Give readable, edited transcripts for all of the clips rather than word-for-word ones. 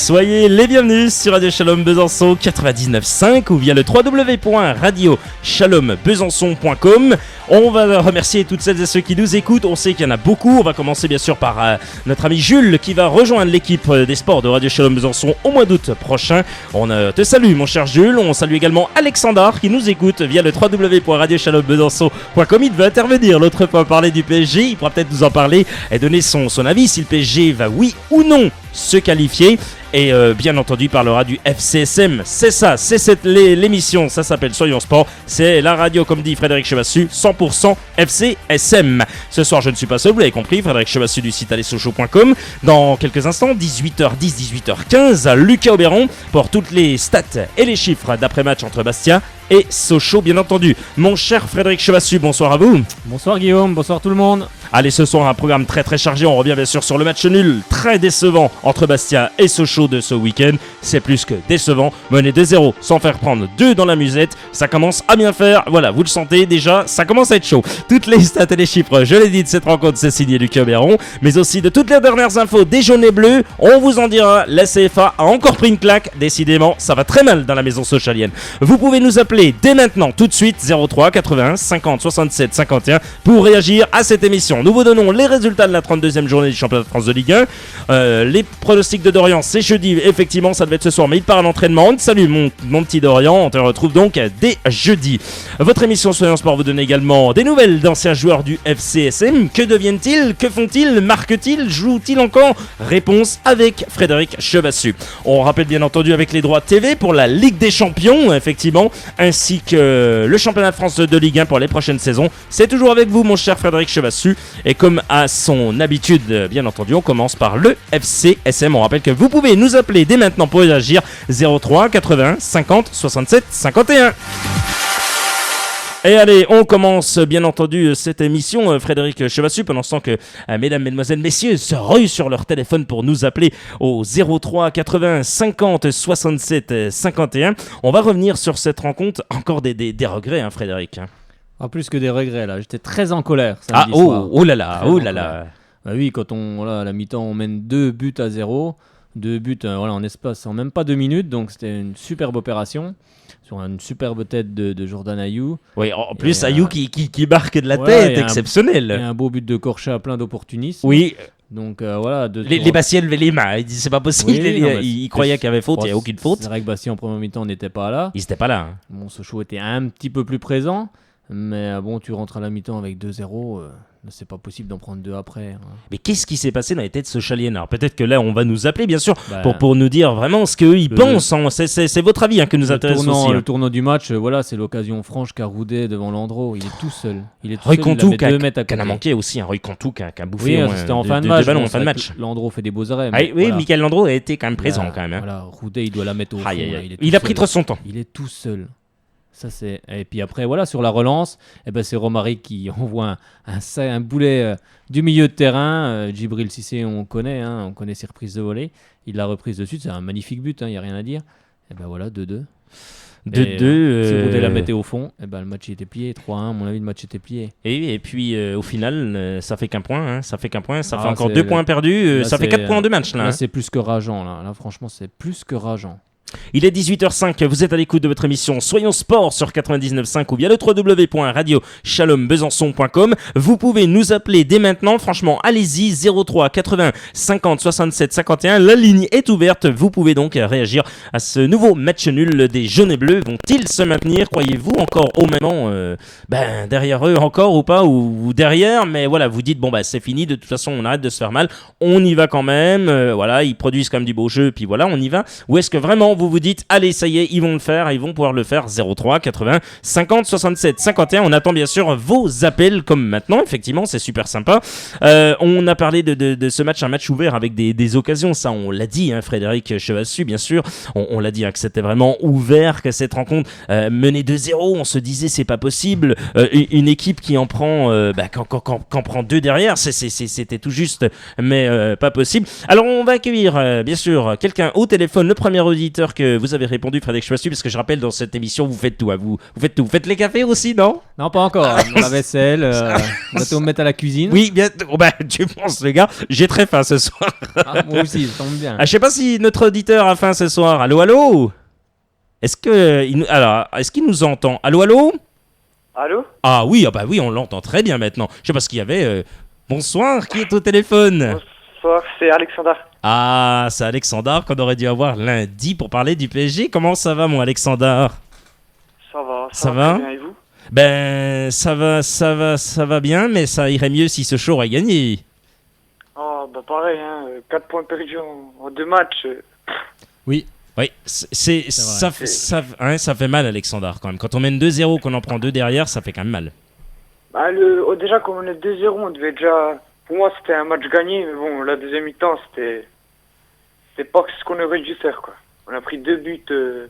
Soyez les bienvenus sur Radio Shalom Besançon 99.5 ou via le www.radioshalombesançon.com. On va remercier toutes celles et ceux qui nous écoutent. On sait qu'il y en a beaucoup. On va commencer bien sûr par notre ami Jules qui va rejoindre l'équipe des sports de Radio Shalom Besançon au mois d'août prochain. On te salue mon cher Jules. On salue également Alexandre qui nous écoute via le www.radioshalombesançon.com. Il veut intervenir l'autre fois parler du PSG. Il pourra peut-être nous en parler et donner son avis si le PSG va oui ou non se qualifier. Et bien entendu, il parlera du FCSM. C'est ça, c'est l'émission. Ça s'appelle Soyons Sport. C'est la radio, comme dit Frédéric Chevassu, 100% FCSM. Ce soir, je ne suis pas seul, vous l'avez compris. Frédéric Chevassu du site allezsochaux.com. Dans quelques instants, 18h10, 18h15, Lucas Auberon pour toutes les stats et les chiffres d'après-match entre Bastia et Sochaux, bien entendu. Mon cher Frédéric Chevassu, bonsoir à vous. Bonsoir Guillaume, bonsoir tout le monde. Allez, ce soir, un programme très très chargé. On revient bien sûr sur le match nul très décevant entre Bastia et Sochaux de ce week-end. C'est plus que décevant. Mené 2-0 sans faire prendre 2 dans la musette. Ça commence à bien faire. Voilà, vous le sentez déjà, ça commence à être chaud. Toutes les stats et les chiffres, je l'ai dit, de cette rencontre, c'est signé Lucas Auberon. Mais aussi de toutes les dernières infos des jaunes et bleus. On vous en dira, la CFA a encore pris une claque. Décidément, ça va très mal dans la maison sochalienne. Vous pouvez nous appeler dès maintenant, tout de suite, 03 81 50 67 51 pour réagir à cette émission. Nous vous donnons les résultats de la 32e journée du championnat de France de Ligue 1. Les pronostics de Dorian, c'est jeudi. Effectivement, ça devait être ce soir, mais il part à l'entraînement. Salut mon petit Dorian, on te retrouve donc dès jeudi. Votre émission Soyons Sport vous donne également des nouvelles d'anciens joueurs du FCSM. Que deviennent-ils? Que font-ils? Marquent-ils? Jouent-ils encore? Réponse avec Frédéric Chevassu. On rappelle bien entendu avec les droits TV pour la Ligue des Champions, effectivement, ainsi que le championnat de France de Ligue 1 pour les prochaines saisons. C'est toujours avec vous, mon cher Frédéric Chevassu. Et comme à son habitude, bien entendu, on commence par le FCSM. On rappelle que vous pouvez nous appeler dès maintenant pour réagir 03 81 50 67 51. Et allez, on commence bien entendu cette émission, Frédéric Chevassu, pendant ce temps que mesdames, mesdemoiselles, messieurs se ruent sur leur téléphone pour nous appeler au 03 80 50 67 51. On va revenir sur cette rencontre. Encore des regrets, hein, Frédéric. Ah, plus que des regrets, là. J'étais très en colère. Ah, oh là là, oh là là. Bah oui, quand à la mi-temps, on mène 2-0. 2 buts en espace, en même pas 2 minutes. Donc, c'était une superbe opération. Sur une superbe tête de Jordan Ayew. Oui, en plus, Ayew qui marque de la tête, exceptionnel. Et un beau but de Korcha plein d'opportunisme. Oui. Donc voilà. Les Bastien levaient les mains. Il dit c'est pas possible. Oui, il croyait qu'il y avait faute. Il n'y a aucune faute. C'est vrai que Bastien en première mi-temps n'était pas là. Il n'était pas là. Hein. Bon, Sochaux était un petit peu plus présent. Mais bon, tu rentres à la mi-temps avec 2-0. C'est pas possible d'en prendre 2 après. Hein. Mais qu'est-ce qui s'est passé dans les têtes sochaliennes? Alors peut-être que là, on va nous appeler, bien sûr, pour nous dire vraiment ce qu'eux ils pensent. Hein. C'est votre avis que nous intéresse aussi. Le tournant du match, c'est l'occasion franche qu'a Roudet devant Landreau. Il est tout seul. Roy Contou qui a manqué aussi. Roy Contou qui a bouffé c'était en fin de match. Ballon en fin de match. Landreau fait des beaux arrêts. Oui, Michael Landreau a été quand même présent quand même. Hein. Voilà, Roudet, il doit la mettre au fond. Il a pris trop son temps. Il est tout seul. Et puis après, sur la relance, c'est Romaric qui envoie un boulet du milieu de terrain. Djibril Cissé, on connaît ses reprises de volée. Il l'a reprise dessus, c'est un magnifique but, il n'y a rien à dire. Et 2-2. 2-2. Si Roudet la mettait au fond, le match était plié. 3-1, à mon avis, le match était plié. Et puis au final, ça fait qu'un point. Ça fait encore 2 points perdus. Ça fait 4 points en 2 matchs. Là, c'est plus que rageant. Là, franchement, c'est plus que rageant. Il est 18h05, vous êtes à l'écoute de votre émission Soyons Sport sur 99.5 ou via le www.radioshalombesançon.com. Vous pouvez nous appeler dès maintenant, franchement, allez-y, 03 80 50 67 51. La ligne est ouverte, vous pouvez donc réagir à ce nouveau match nul des jaunes et bleus. Vont-ils se maintenir, croyez-vous, encore au moment derrière eux encore ou pas, ou derrière, mais voilà, vous dites, c'est fini, de toute façon, on arrête de se faire mal, on y va quand même, ils produisent quand même du beau jeu, puis voilà, on y va. Ou est-ce que vraiment vous dites, allez, ça y est, ils vont le faire, ils vont pouvoir le faire. 03 80 50 67 51. On attend bien sûr vos appels comme maintenant. Effectivement, c'est super sympa. On a parlé de ce match, un match ouvert avec des occasions. Ça, on l'a dit, Frédéric Chevassu, bien sûr. On l'a dit que c'était vraiment ouvert, que cette rencontre menée 2-0. On se disait, c'est pas possible. Une équipe qui en prend, qu'en prend 2 derrière, c'était tout juste, mais pas possible. Alors, on va accueillir, bien sûr, quelqu'un au téléphone, le premier auditeur auditeurs que vous avez répondu, Frédéric Choissu, parce que je rappelle, dans cette émission, vous faites tout. Hein, vous faites tout. Vous faites les cafés aussi, non? Non, pas encore. La vaisselle, on va tout mettre à la cuisine. Oui, bien. Oh, bah, tu penses, les gars, j'ai très faim ce soir. Ah, moi aussi, ça tombe bien. Je sais pas si notre auditeur a faim ce soir. Allô, allô? Est-ce qu'il nous entend? Allô, allô? Allô? Ah oui, on l'entend très bien maintenant. Je sais pas ce qu'il y avait. Bonsoir, qui est au téléphone? Bonsoir, c'est Alexandre. Ah, c'est Alexandre qu'on aurait dû avoir lundi pour parler du PSG. Comment ça va, mon Alexandre? Ça va très bien, et vous? Ben, ça va bien, mais ça irait mieux si ce show aurait gagné. Oh, bah pareil, 4 points perdus en 2 matchs. Oui, ça fait mal, Alexandre, quand même. Quand on mène 2-0, qu'on en prend 2 derrière, ça fait quand même mal. Bah, déjà, quand on est 2-0, on devait déjà... Pour moi, c'était un match gagné, mais bon, la deuxième mi-temps, c'était pas ce qu'on aurait dû faire, quoi. On a pris 2 buts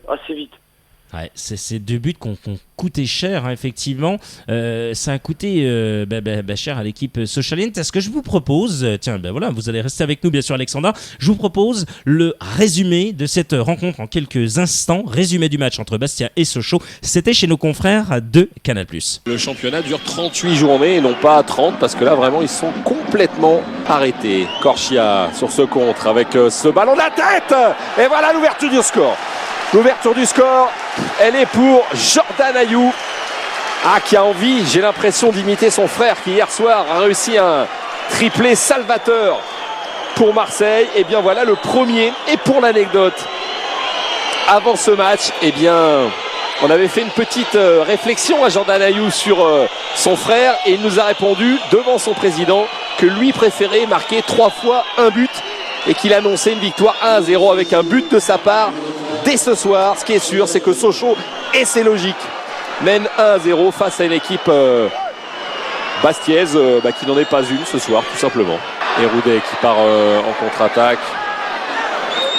assez vite. Ouais, c'est ces 2 buts qu'on coûté cher, hein, effectivement. Ça a coûté cher à l'équipe Socialint. Ce que je vous propose, vous allez rester avec nous, bien sûr, Alexandre. Je vous propose le résumé de cette rencontre en quelques instants. Résumé du match entre Bastia et Sochaux. C'était chez nos confrères de Canal+. Le championnat dure 38 journées et non pas 30, parce que là, vraiment, ils sont complètement arrêtés. Corchia sur ce contre avec ce ballon de la tête. Et voilà l'ouverture du score. L'ouverture du score, elle est pour Jordan Ayew. Qui a envie, j'ai l'impression, d'imiter son frère qui hier soir a réussi un triplé salvateur pour Marseille. Et bien voilà le premier. Et pour l'anecdote, avant ce match, on avait fait une petite réflexion à Jordan Ayew sur son frère. Et il nous a répondu devant son président que lui préférait marquer 3 fois un but. Et qu'il annonçait une victoire 1-0 avec un but de sa part dès ce soir. Ce qui est sûr, c'est que Sochaux, et c'est logique, mène 1-0 face à une équipe bastiaise qui n'en est pas une ce soir, tout simplement. Et Roudet qui part en contre-attaque,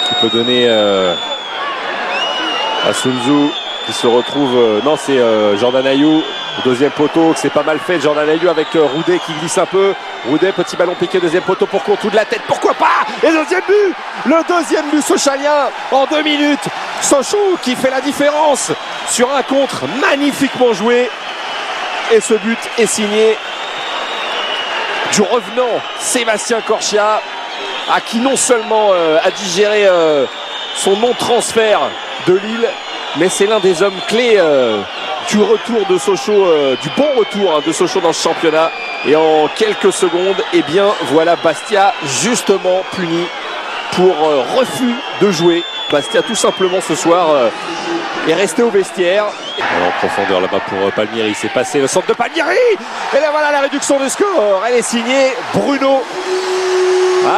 qui peut donner à Sun Tzu, qui se retrouve... non, c'est Jordan Ayew, deuxième poteau, que c'est pas mal fait. Jordan Ayew avec Roudet qui glisse un peu. Roudet, petit ballon piqué, deuxième poteau pour Contou de la tête, pourquoi pas? Et le deuxième but sochalien en 2 minutes. Sochaux qui fait la différence sur un contre magnifiquement joué. Et ce but est signé du revenant Sébastien Corchia, qui non seulement a digéré son non-transfert de Lille, mais c'est l'un des hommes clés du retour de Sochaux, du bon retour de Sochaux dans ce championnat. Et en quelques secondes, voilà Bastia justement puni pour refus de jouer. Bastia tout simplement ce soir est resté au vestiaire. En profondeur là-bas pour Palmieri, c'est passé le centre de Palmieri. Et là voilà la réduction du score, elle est signée Bruno.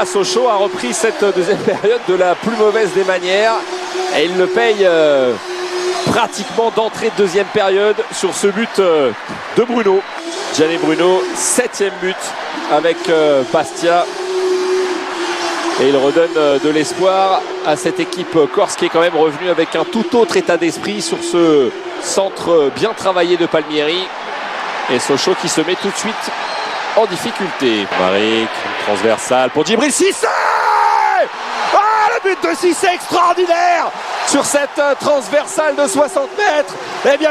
Sochaux a repris cette deuxième période de la plus mauvaise des manières. Et il le paye pratiquement d'entrée de deuxième période sur ce but de Bruno. Gianni Bruno, 7e but avec Bastia. Et il redonne de l'espoir à cette équipe corse qui est quand même revenue avec un tout autre état d'esprit sur ce centre bien travaillé de Palmieri. Et Sochaux qui se met tout de suite en difficulté. Maric, transversale pour Djibril Cissé. Le but de Cissé extraordinaire sur cette transversale de 60 mètres.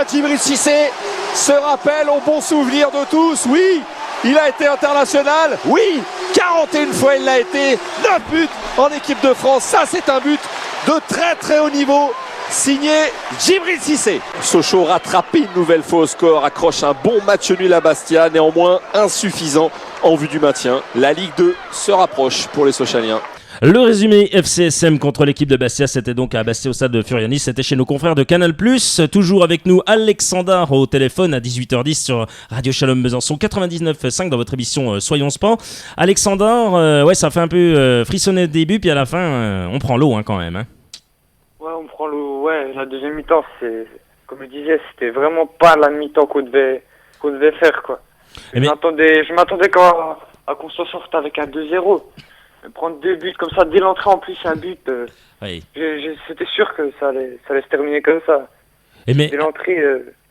Djibril Cissé se rappelle au bon souvenir de tous. Oui, il a été international. Oui, 41 fois il l'a été. 9 buts en équipe de France. Ça, c'est un but de très très haut niveau. Signé Djibril Cissé. Sochaux rattrape une nouvelle fois au score. Accroche un bon match nul à Bastia. Néanmoins insuffisant en vue du maintien. La Ligue 2 se rapproche pour les Sochaliens. Le résumé FCSM contre l'équipe de Bastia, c'était donc à Bastia au stade de Furiani, c'était chez nos confrères de Canal+. Toujours avec nous Alexandre au téléphone à 18h10 sur Radio Shalom Besançon 99.5 dans votre émission Soyons Sport. Alexandre, ça fait un peu frissonner le début, puis à la fin, on prend l'eau quand même. Hein. Ouais, on prend l'eau. Ouais, la deuxième mi-temps, comme je disais, c'était vraiment pas la mi-temps qu'on devait faire, quoi. Je m'attendais à qu'on s'en sorte avec un 2-0. Prendre 2 buts comme ça, dès l'entrée en plus, un but, oui. C'était sûr que ça allait se terminer comme ça. Dès l'entrée,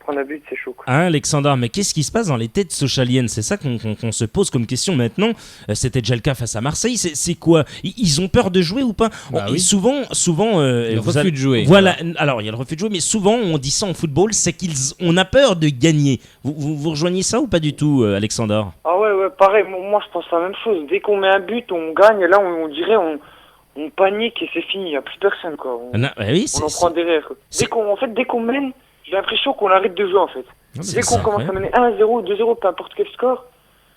prendre un but, c'est chaud, quoi. Hein, Alexandre, mais qu'est-ce qui se passe dans les têtes sochaliennes? C'est ça qu'on se pose comme question maintenant. C'était déjà le cas face à Marseille. C'est quoi? Ils ont peur de jouer ou pas? Oui. Souvent, Le refus de jouer. Voilà. Alors, il y a le refus de jouer, mais souvent, on dit ça en football, c'est qu'on a peur de gagner. Vous rejoignez ça ou pas du tout, Alexandre? Ah ouais, pareil, moi je pense la même chose. Dès qu'on met un but, on gagne, et là on dirait, on panique et c'est fini, il n'y a plus personne, quoi. On en prend derrière, quoi. Dès qu'on mène, j'ai l'impression qu'on arrête de jouer, en fait. Dès qu'on commence à mener 1-0, 2-0, peu importe quel score,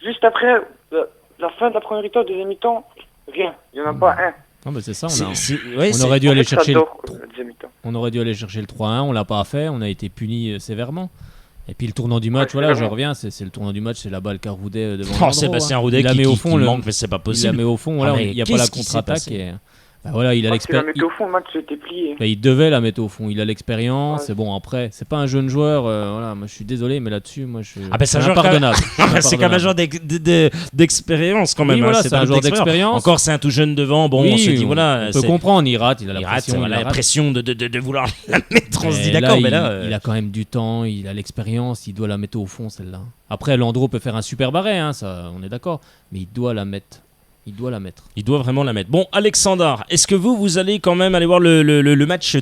juste après la fin de la première mi-temps, deuxième mi-temps, rien, il n'y en a pas un. Non, mais c'est ça, on aurait dû aller chercher on aurait dû aller chercher le 3-1, on l'a pas fait, on a été puni sévèrement. Et puis le tournant du match, voilà, je reviens, c'est le tournant du match, c'est la balle qu'a Roudet devant Sébastien Roudet qui manque, mais c'est pas possible. Il la met au fond, voilà, il n'y a pas la contre-attaque. Voilà, il a l'expérience. Il la mettait au fond, le match s'était plié. Il devait la mettre au fond, il a l'expérience. Ouais. Bon, après, c'est pas un jeune joueur, voilà, moi je suis désolé, mais là-dessus, moi je. C'est impardonnable. C'est quand même un joueur d'expérience quand même. Oui, voilà, c'est un joueur d'expérience. Encore, c'est un tout jeune devant. Bon, on se dit, voilà. On peut comprendre, il rate, il a la pression de vouloir la mettre. On se dit, d'accord, mais là. Il a quand même du temps, il a l'expérience, il doit la mettre au fond, celle-là. Après, Landreau peut faire un super barré, ça, on est d'accord, mais il doit la mettre. Il doit vraiment la mettre. Bon, Alexandre, est-ce que vous allez quand même aller voir le match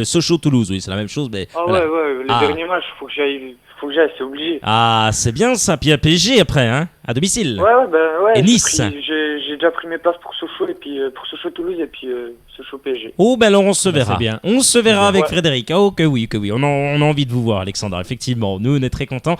Sochaux-Toulouse? Oui, c'est la même chose, mais... Ouais, le dernier match, faut que j'aille, c'est obligé. Ah, c'est bien ça. Puis à PSG après, hein, à domicile. Ouais. Et Nice. J'ai déjà pris mes places pour Sochaux et puis pour Sochaux-Toulouse et puis Sochaux PSG. Oh, alors on se verra. Bien. On se verra avec Frédéric. Oh, que oui. On a envie de vous voir, Alexandre. Effectivement, nous, on est très contents.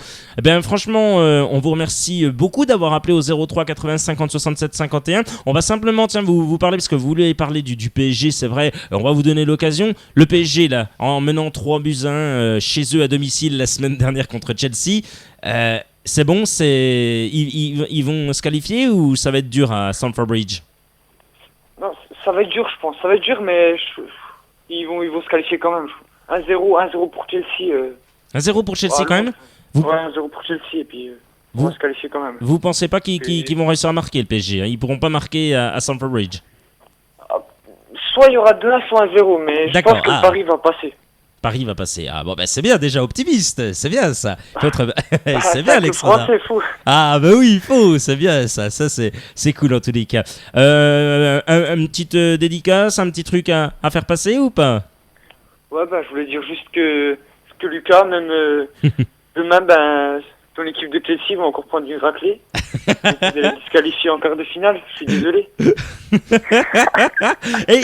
Franchement, on vous remercie beaucoup d'avoir appelé au 03 80 50 67 51. On va simplement, vous parler, parce que vous voulez parler du PSG, c'est vrai. On va vous donner l'occasion. Le PSG, là, en menant 3-1 chez eux à domicile la semaine dernière contre Chelsea, c'est bon, ils vont se qualifier ou ça va être dur à Stamford Bridge? Non, ça va être dur, je pense. Ça va être dur, mais ils vont se qualifier quand même. 1-0 pour Chelsea. 1-0 pour Chelsea quand même? 1-0 pour Chelsea et puis ils vont se qualifier quand même. Vous pensez pas qu'ils vont réussir à marquer le PSG? Ils pourront pas marquer à Stamford Bridge? Soit il y aura 2-1, soit 1-0, mais je pense que Paris va passer. Paris va passer. Ah bon, c'est bien, déjà optimiste. C'est bien ça. C'est bien, Alexandre. C'est fou. Ah oui, il faut. C'est bien ça. Ça c'est cool en tous les cas. Une petite dédicace, un petit truc à faire passer ou pas? Ouais, je voulais dire juste que Lucas, même demain, ton équipe de Chelsea va encore prendre une raclée. Vous allez disqualifier en quart de finale, je suis désolé. Et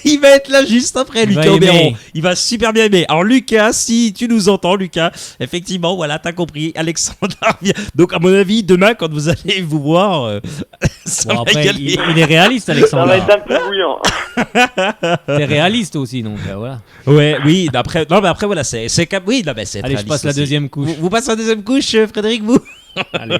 il va être là juste après, Lucas Auberon. Il va super bien aimer. Alors Lucas, si tu nous entends, Lucas, effectivement, voilà, t'as compris, Alexandre vient. Donc à mon avis, demain, quand vous allez vous voir, ça va après, il est réaliste, Alexandre. Ça va être un peu bouillant. T'es réaliste aussi, donc voilà. Ouais, oui, après voilà, c'est oui, non, mais c'est. Allez, je passe la deuxième couche. Vous passez la deuxième couche, Frédéric, vous? Allez.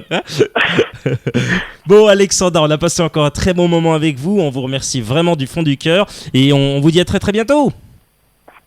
Bon, Alexandre, on a passé encore un très bon moment avec vous. On vous remercie vraiment du fond du cœur et on vous dit à très très bientôt.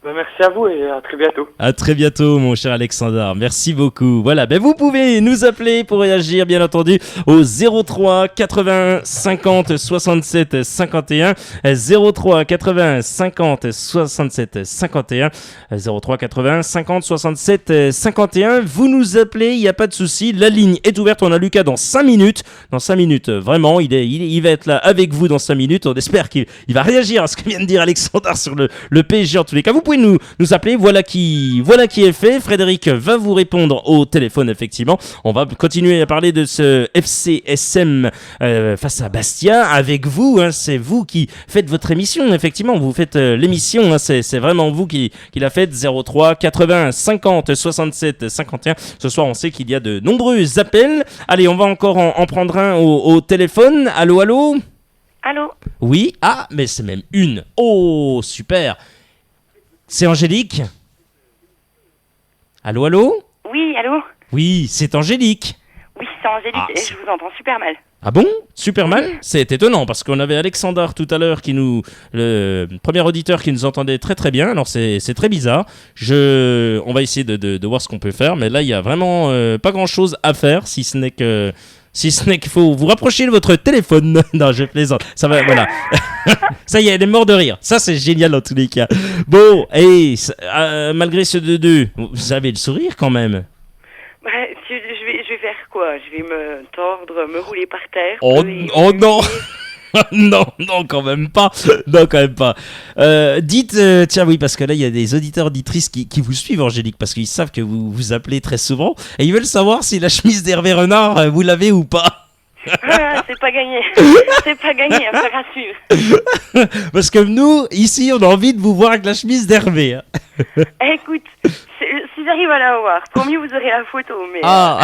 Merci à vous et à très bientôt. À très bientôt, mon cher Alexandre. Merci beaucoup. Voilà, vous pouvez nous appeler pour réagir, bien entendu, au 03 80 50 67 51. 03 80 50 67 51. 03 80 50 67 51. Vous nous appelez, il n'y a pas de souci. La ligne est ouverte. On a Lucas dans 5 minutes. Dans 5 minutes, vraiment, il va être là avec vous dans 5 minutes. On espère qu'il va réagir à ce que vient de dire Alexandre sur le PSG en tous les cas. Vous pouvez nous appeler, voilà qui est fait. Frédéric va vous répondre au téléphone, effectivement. On va continuer à parler de ce FCSM face à Bastia avec vous, hein. C'est vous qui faites votre émission, effectivement, vous faites l'émission, hein. C'est vraiment vous qui la faites. 03 80 50 67 51. Ce soir, on sait qu'il y a de nombreux appels. Allez, on va encore en prendre un au téléphone. Allô? Allô? Oui, mais c'est même une. Oh, super. C'est Angélique? Allô? Oui, allô? Oui, c'est Angélique. Oui, c'est Angélique et je vous entends super mal. Ah bon? Super mal? C'est étonnant parce qu'on avait Alexandre tout à l'heure le premier auditeur qui nous entendait très très bien. Alors c'est très bizarre. On va essayer de voir ce qu'on peut faire, mais là il y a vraiment pas grand chose à faire si ce n'est que Si ce n'est qu'il faut vous rapprocher de votre téléphone. Non, je plaisante. Ça va, voilà. Ça y est, elle est morte de rire. Ça, c'est génial dans tous les cas. Bon, et malgré ce 2-2, vous avez le sourire quand même. Bah, je vais faire quoi? Je vais me tordre, me rouler par terre. Oh non. Non, quand même pas. Non, quand même pas. Dites, tiens, oui, parce que là, il y a des auditeurs, auditrices qui vous suivent, Angélique, parce qu'ils savent que vous vous appelez très souvent, et ils veulent savoir si la chemise d'Hervé Renard, vous l'avez ou pas. Ah, c'est pas gagné. C'est pas gagné, affaire à suivre. Parce que nous, ici, on a envie de vous voir avec la chemise d'Hervé. Hein. Écoute, si j'arrive à la voir, pour mieux vous aurez la photo, mais Ah.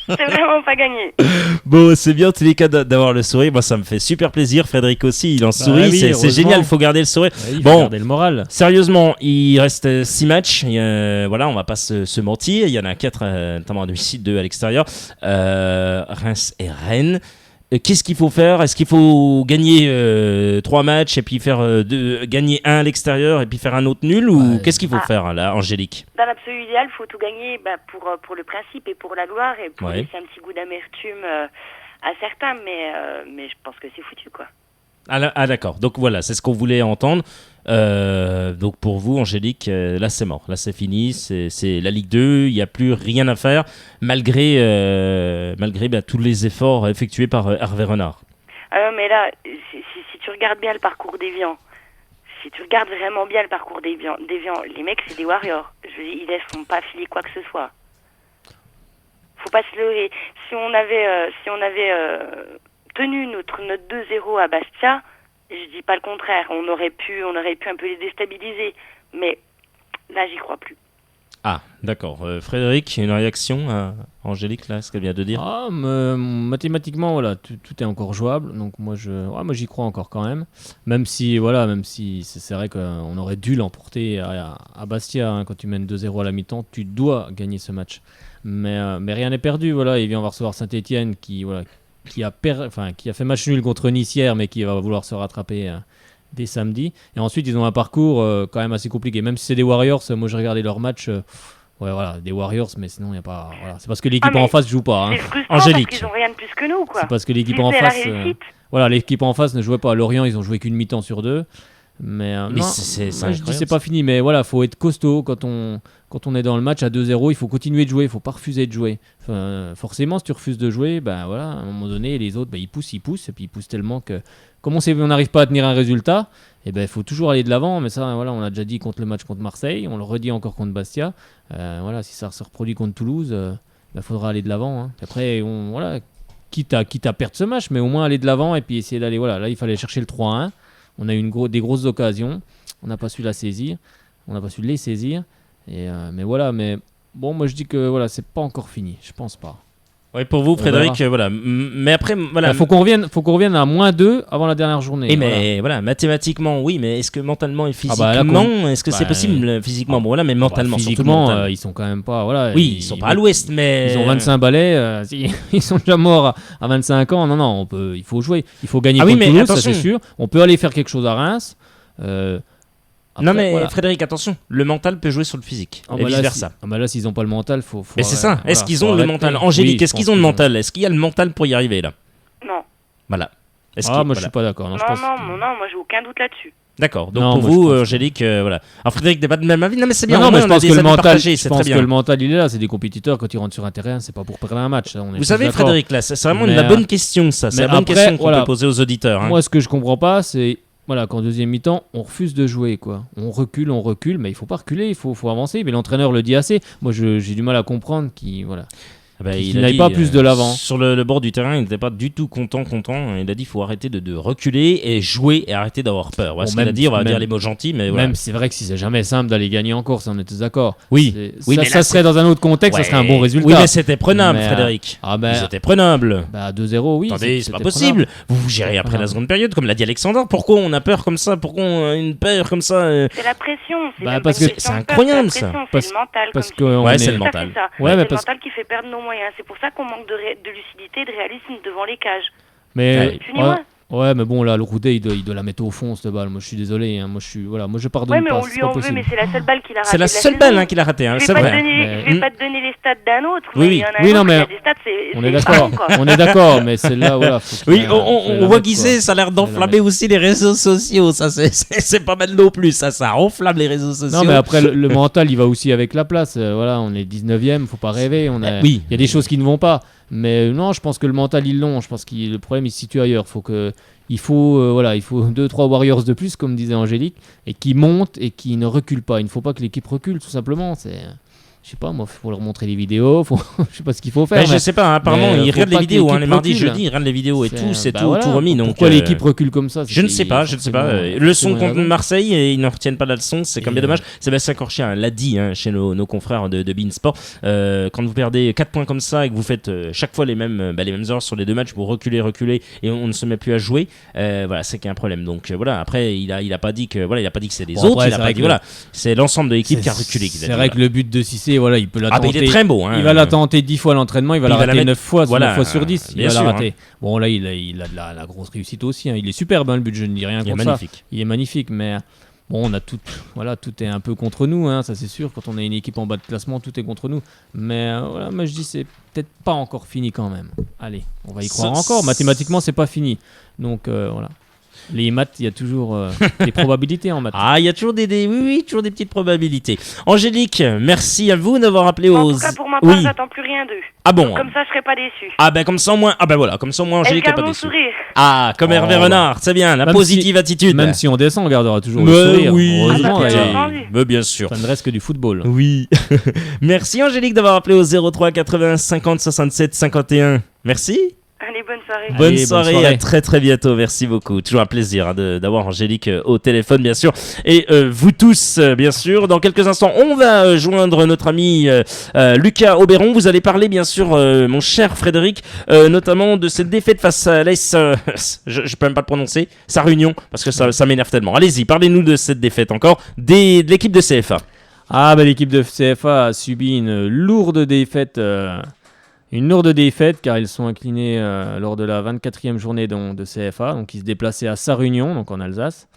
c'est vraiment pas gagné. Bon, c'est bien en tous les cas d'avoir le sourire. Moi, ça me fait super plaisir. Frédéric aussi, il en sourit. oui, c'est heureusement. génial, il faut garder le sourire. Ouais, il faut Bon. garder le moral. Sérieusement, il reste 6 matchs. Voilà, on va pas se mentir. Il y en a 4, notamment à domicile, 2 à l'extérieur. Reims et Rennes. Qu'est-ce qu'il faut faire? Est-ce qu'il faut gagner 3 matchs et puis faire gagner 1 à l'extérieur et puis faire un autre nul? Ou qu'est-ce qu'il faut faire là, Angélique? Dans l'absolu idéal, il faut tout gagner pour le principe et pour la gloire et pour laisser un petit goût d'amertume à certains, mais je pense que c'est foutu, quoi. Ah d'accord, donc voilà, c'est ce qu'on voulait entendre. Donc pour vous, Angélique, là c'est mort, là c'est fini, c'est la Ligue 2, il n'y a plus rien à faire, malgré tous les efforts effectués par Hervé Renard. Mais là, si tu regardes bien le parcours d'Évian, si tu regardes vraiment bien le parcours d'Évian, les mecs c'est des warriors. Je veux dire, ils laisseront pas filer quoi que ce soit. Faut pas se leurrer. Si on avait tenu notre 2-0 à Bastia, je dis pas le contraire, on aurait pu un peu les déstabiliser, mais là j'y crois plus. Ah, d'accord. Frédéric, une réaction à Angélique, là, ce qu'elle vient de dire? Mathématiquement, voilà, tout est encore jouable. Donc moi j'y crois encore quand même. Même si c'est vrai qu'on aurait dû l'emporter à Bastia, hein, quand tu mènes 2-0 à la mi-temps, tu dois gagner ce match. Mais rien n'est perdu. Voilà, il vient on va recevoir Saint-Etienne qui a fait match nul contre Nice hier, mais qui va vouloir se rattraper dès samedi. Et ensuite, ils ont un parcours quand même assez compliqué. Même si c'est des Warriors, moi j'ai regardé leur match. Des Warriors, mais sinon il n'y a pas. Voilà. C'est parce que l'équipe en face joue pas. Hein. C'est frustrant Angélique. parce qu'ils ont rien de plus que nous, quoi. C'est parce que l'équipe en face. L'équipe en face ne jouait pas. Lorient, ils ont joué qu'une mi-temps sur 2. Mais non, je dis c'est pas fini. Mais voilà, faut être costaud quand on est dans le match à 2-0. Il faut continuer de jouer. Il faut pas refuser de jouer. Forcément, si tu refuses de jouer, à un moment donné, les autres, ils poussent, et puis ils poussent tellement que, comme on n'arrive pas à tenir un résultat, il faut toujours aller de l'avant. Mais ça, on a déjà dit contre le match contre Marseille, on le redit encore contre Bastia. Si ça se reproduit contre Toulouse, faudra aller de l'avant. Hein. Après, quitte à perdre ce match, mais au moins aller de l'avant et puis essayer d'aller. Voilà, là, il fallait chercher le 3-1. On a eu des grosses occasions, on n'a pas su la saisir, on n'a pas su les saisir. Mais bon, moi je dis que c'est pas encore fini, je pense pas. Ouais, pour vous, Frédéric, voilà. Mais après, voilà. Faut qu'on revienne à -2 avant la dernière journée. Mais mathématiquement, oui, mais est-ce que mentalement et physiquement, est-ce que c'est possible physiquement? Bon, voilà, mais mentalement, physiquement, ils sont quand même pas. Voilà, oui, ils sont pas à l'ouest, mais. Ils ont 25 balais, ils sont déjà morts à 25 ans. Non, il faut jouer. Il faut gagner contre Toulouse, ça c'est sûr. On peut aller faire quelque chose à Reims. Après, Frédéric, attention, le mental peut jouer sur le physique et vice-versa. Là, s'ils n'ont pas le mental, faut mais c'est ça, est-ce qu'ils ont le mental? Angélique, est-ce qu'ils ont le mental? Est-ce qu'il y a le mental pour y arriver là? Non. Voilà. Moi je suis pas d'accord. Non, moi j'ai aucun doute là-dessus. D'accord, donc pour vous, Angélique, voilà. Alors Frédéric n'est pas de même avis, non mais c'est bien, mais je pense que le mental il est là, c'est des compétiteurs, quand ils rentrent sur un terrain, c'est pas pour perdre un match. Vous savez Frédéric, là, c'est vraiment la bonne question ça, c'est la bonne question qu'on peut poser aux auditeurs. Moi ce que je comprends pas, c'est qu'en deuxième mi-temps, on refuse de jouer, quoi. On recule, mais il faut pas reculer, il faut avancer. Mais l'entraîneur le dit assez. Moi, j'ai du mal à comprendre qu'il n'aille pas plus de l'avant. Sur le bord du terrain, il n'était pas du tout content. Il a dit qu'il faut arrêter de reculer et jouer et arrêter d'avoir peur. Voilà ce qu'il a dit, on va dire les mots gentils. Mais voilà. Même c'est vrai que si c'est jamais simple d'aller gagner en course, on est tous d'accord. Oui, mais ça serait dans un autre contexte, ça serait un bon résultat. Oui, mais c'était prenable, Frédéric. C'était prenable. 2-0, oui. Attendez, c'est pas possible. Vous gérez après la seconde période, comme l'a dit Alexandre. Pourquoi on a peur comme ça? Pourquoi on a une peur comme ça? C'est la pression. Parce que c'est incroyable ça. C'est le mental. C'est le mental. C'est le mental qui fait perdre nos moyens. C'est pour ça qu'on manque de lucidité et de réalisme devant les cages. Mais Ouais, mais bon, là, le Roudet, il doit la mettre au fond, cette balle. Moi, je suis désolé. Hein. Moi, je pardonne Ouais, mais pas. on lui en veut, mais c'est la seule balle qu'il a ratée. C'est la seule balle qu'il a ratée, hein, c'est vrai. Je vais pas te donner les stats d'un autre. Oui, mais il y en a oui, un non, autre mais qui a des stats, on est d'accord. On est d'accord, mais celle-là, voilà. Oui, on voit qui c'est, ça a l'air d'enflammer aussi les réseaux sociaux. Ça, c'est pas mal non plus, ça enflamme les réseaux sociaux. Non, mais après, le mental, il va aussi avec la place. Voilà, on est 19e, faut pas rêver. Oui. Il y a des choses qui ne vont pas. Mais non, je pense que le mental, ils l'ont. Je pense que le problème, il se situe ailleurs. Il faut 2-3 Warriors de plus, comme disait Angélique, et qui montent et qui ne reculent pas. Il ne faut pas que l'équipe recule, tout simplement. Je sais pas, moi, il faut leur montrer les vidéos, je sais pas ce qu'il faut faire. Je sais pas, apparemment, ils regardent les vidéos, les mardis, recule. jeudi, ils regardent les vidéos et tout, c'est tout voilà. remis. Donc, pourquoi l'équipe recule comme ça? Je ne sais pas. Leçon contre Marseille, et ils ne retiennent pas la leçon, c'est quand même dommage. Sébastien Corchia l'a dit chez nos confrères de Beansport, quand vous perdez 4 points comme ça et que vous faites chaque fois les mêmes erreurs sur les 2 matchs, vous reculez et on ne se met plus à jouer, voilà, c'est qu'il y a un problème. Donc voilà, après, il a pas dit que c'est les autres, il a pas dit c'est l'ensemble de l'équipe qui a reculé. C'est vrai que le but de Cissé, voilà, il peut l'attendre. Il est très beau. Il va la tenter 10 fois à l'entraînement, il va la rater 9 fois, 9 fois sur 10. Il va la rater. Bon, là, il a de la grosse réussite aussi. Il est superbe, le but, je ne dis rien contre ça. Il est magnifique, mais bon, on a tout est un peu contre nous, ça c'est sûr. Quand on a une équipe en bas de classement, tout est contre nous. Mais voilà, moi je dis, c'est peut-être pas encore fini quand même. Allez, on va y croire encore. Mathématiquement, c'est pas fini. Donc voilà. Les maths, il y a toujours des probabilités en maths. Ah, il y a toujours toujours des petites probabilités. Angélique, merci à vous d'avoir appelé aux... En tout cas, pour ma part, j'attends plus rien d'eux. Ah bon? Comme ça, je serai pas déçu. Ah ben comme ça au moins, Angélique n'est pas déçue. Sourire. Ah, comme Hervé Renard, c'est bien, la positive attitude. Même si on descend, on gardera toujours le sourire. Oui, heureusement, bien sûr. Ça ne reste que du football. Oui. Merci Angélique d'avoir appelé au 03 80 50 67 51. Merci. Allez, bonne soirée. Bonne soirée, à très très bientôt, merci beaucoup. Toujours un plaisir d'avoir Angélique au téléphone, bien sûr. Et vous tous, bien sûr. Dans quelques instants, on va joindre notre ami Lucas Auberon. Vous allez parler, bien sûr, mon cher Frédéric, notamment de cette défaite face à l'AS, je peux même pas le prononcer, sa réunion, parce que ça m'énerve tellement. Allez-y, parlez-nous de cette défaite encore, de l'équipe de CFA. Ah, bah l'équipe de CFA a subi une lourde défaite. Une lourde défaite car ils sont inclinés lors de la 24e journée de CFA. Donc ils se déplaçaient à Sarre-Union, donc en Alsace.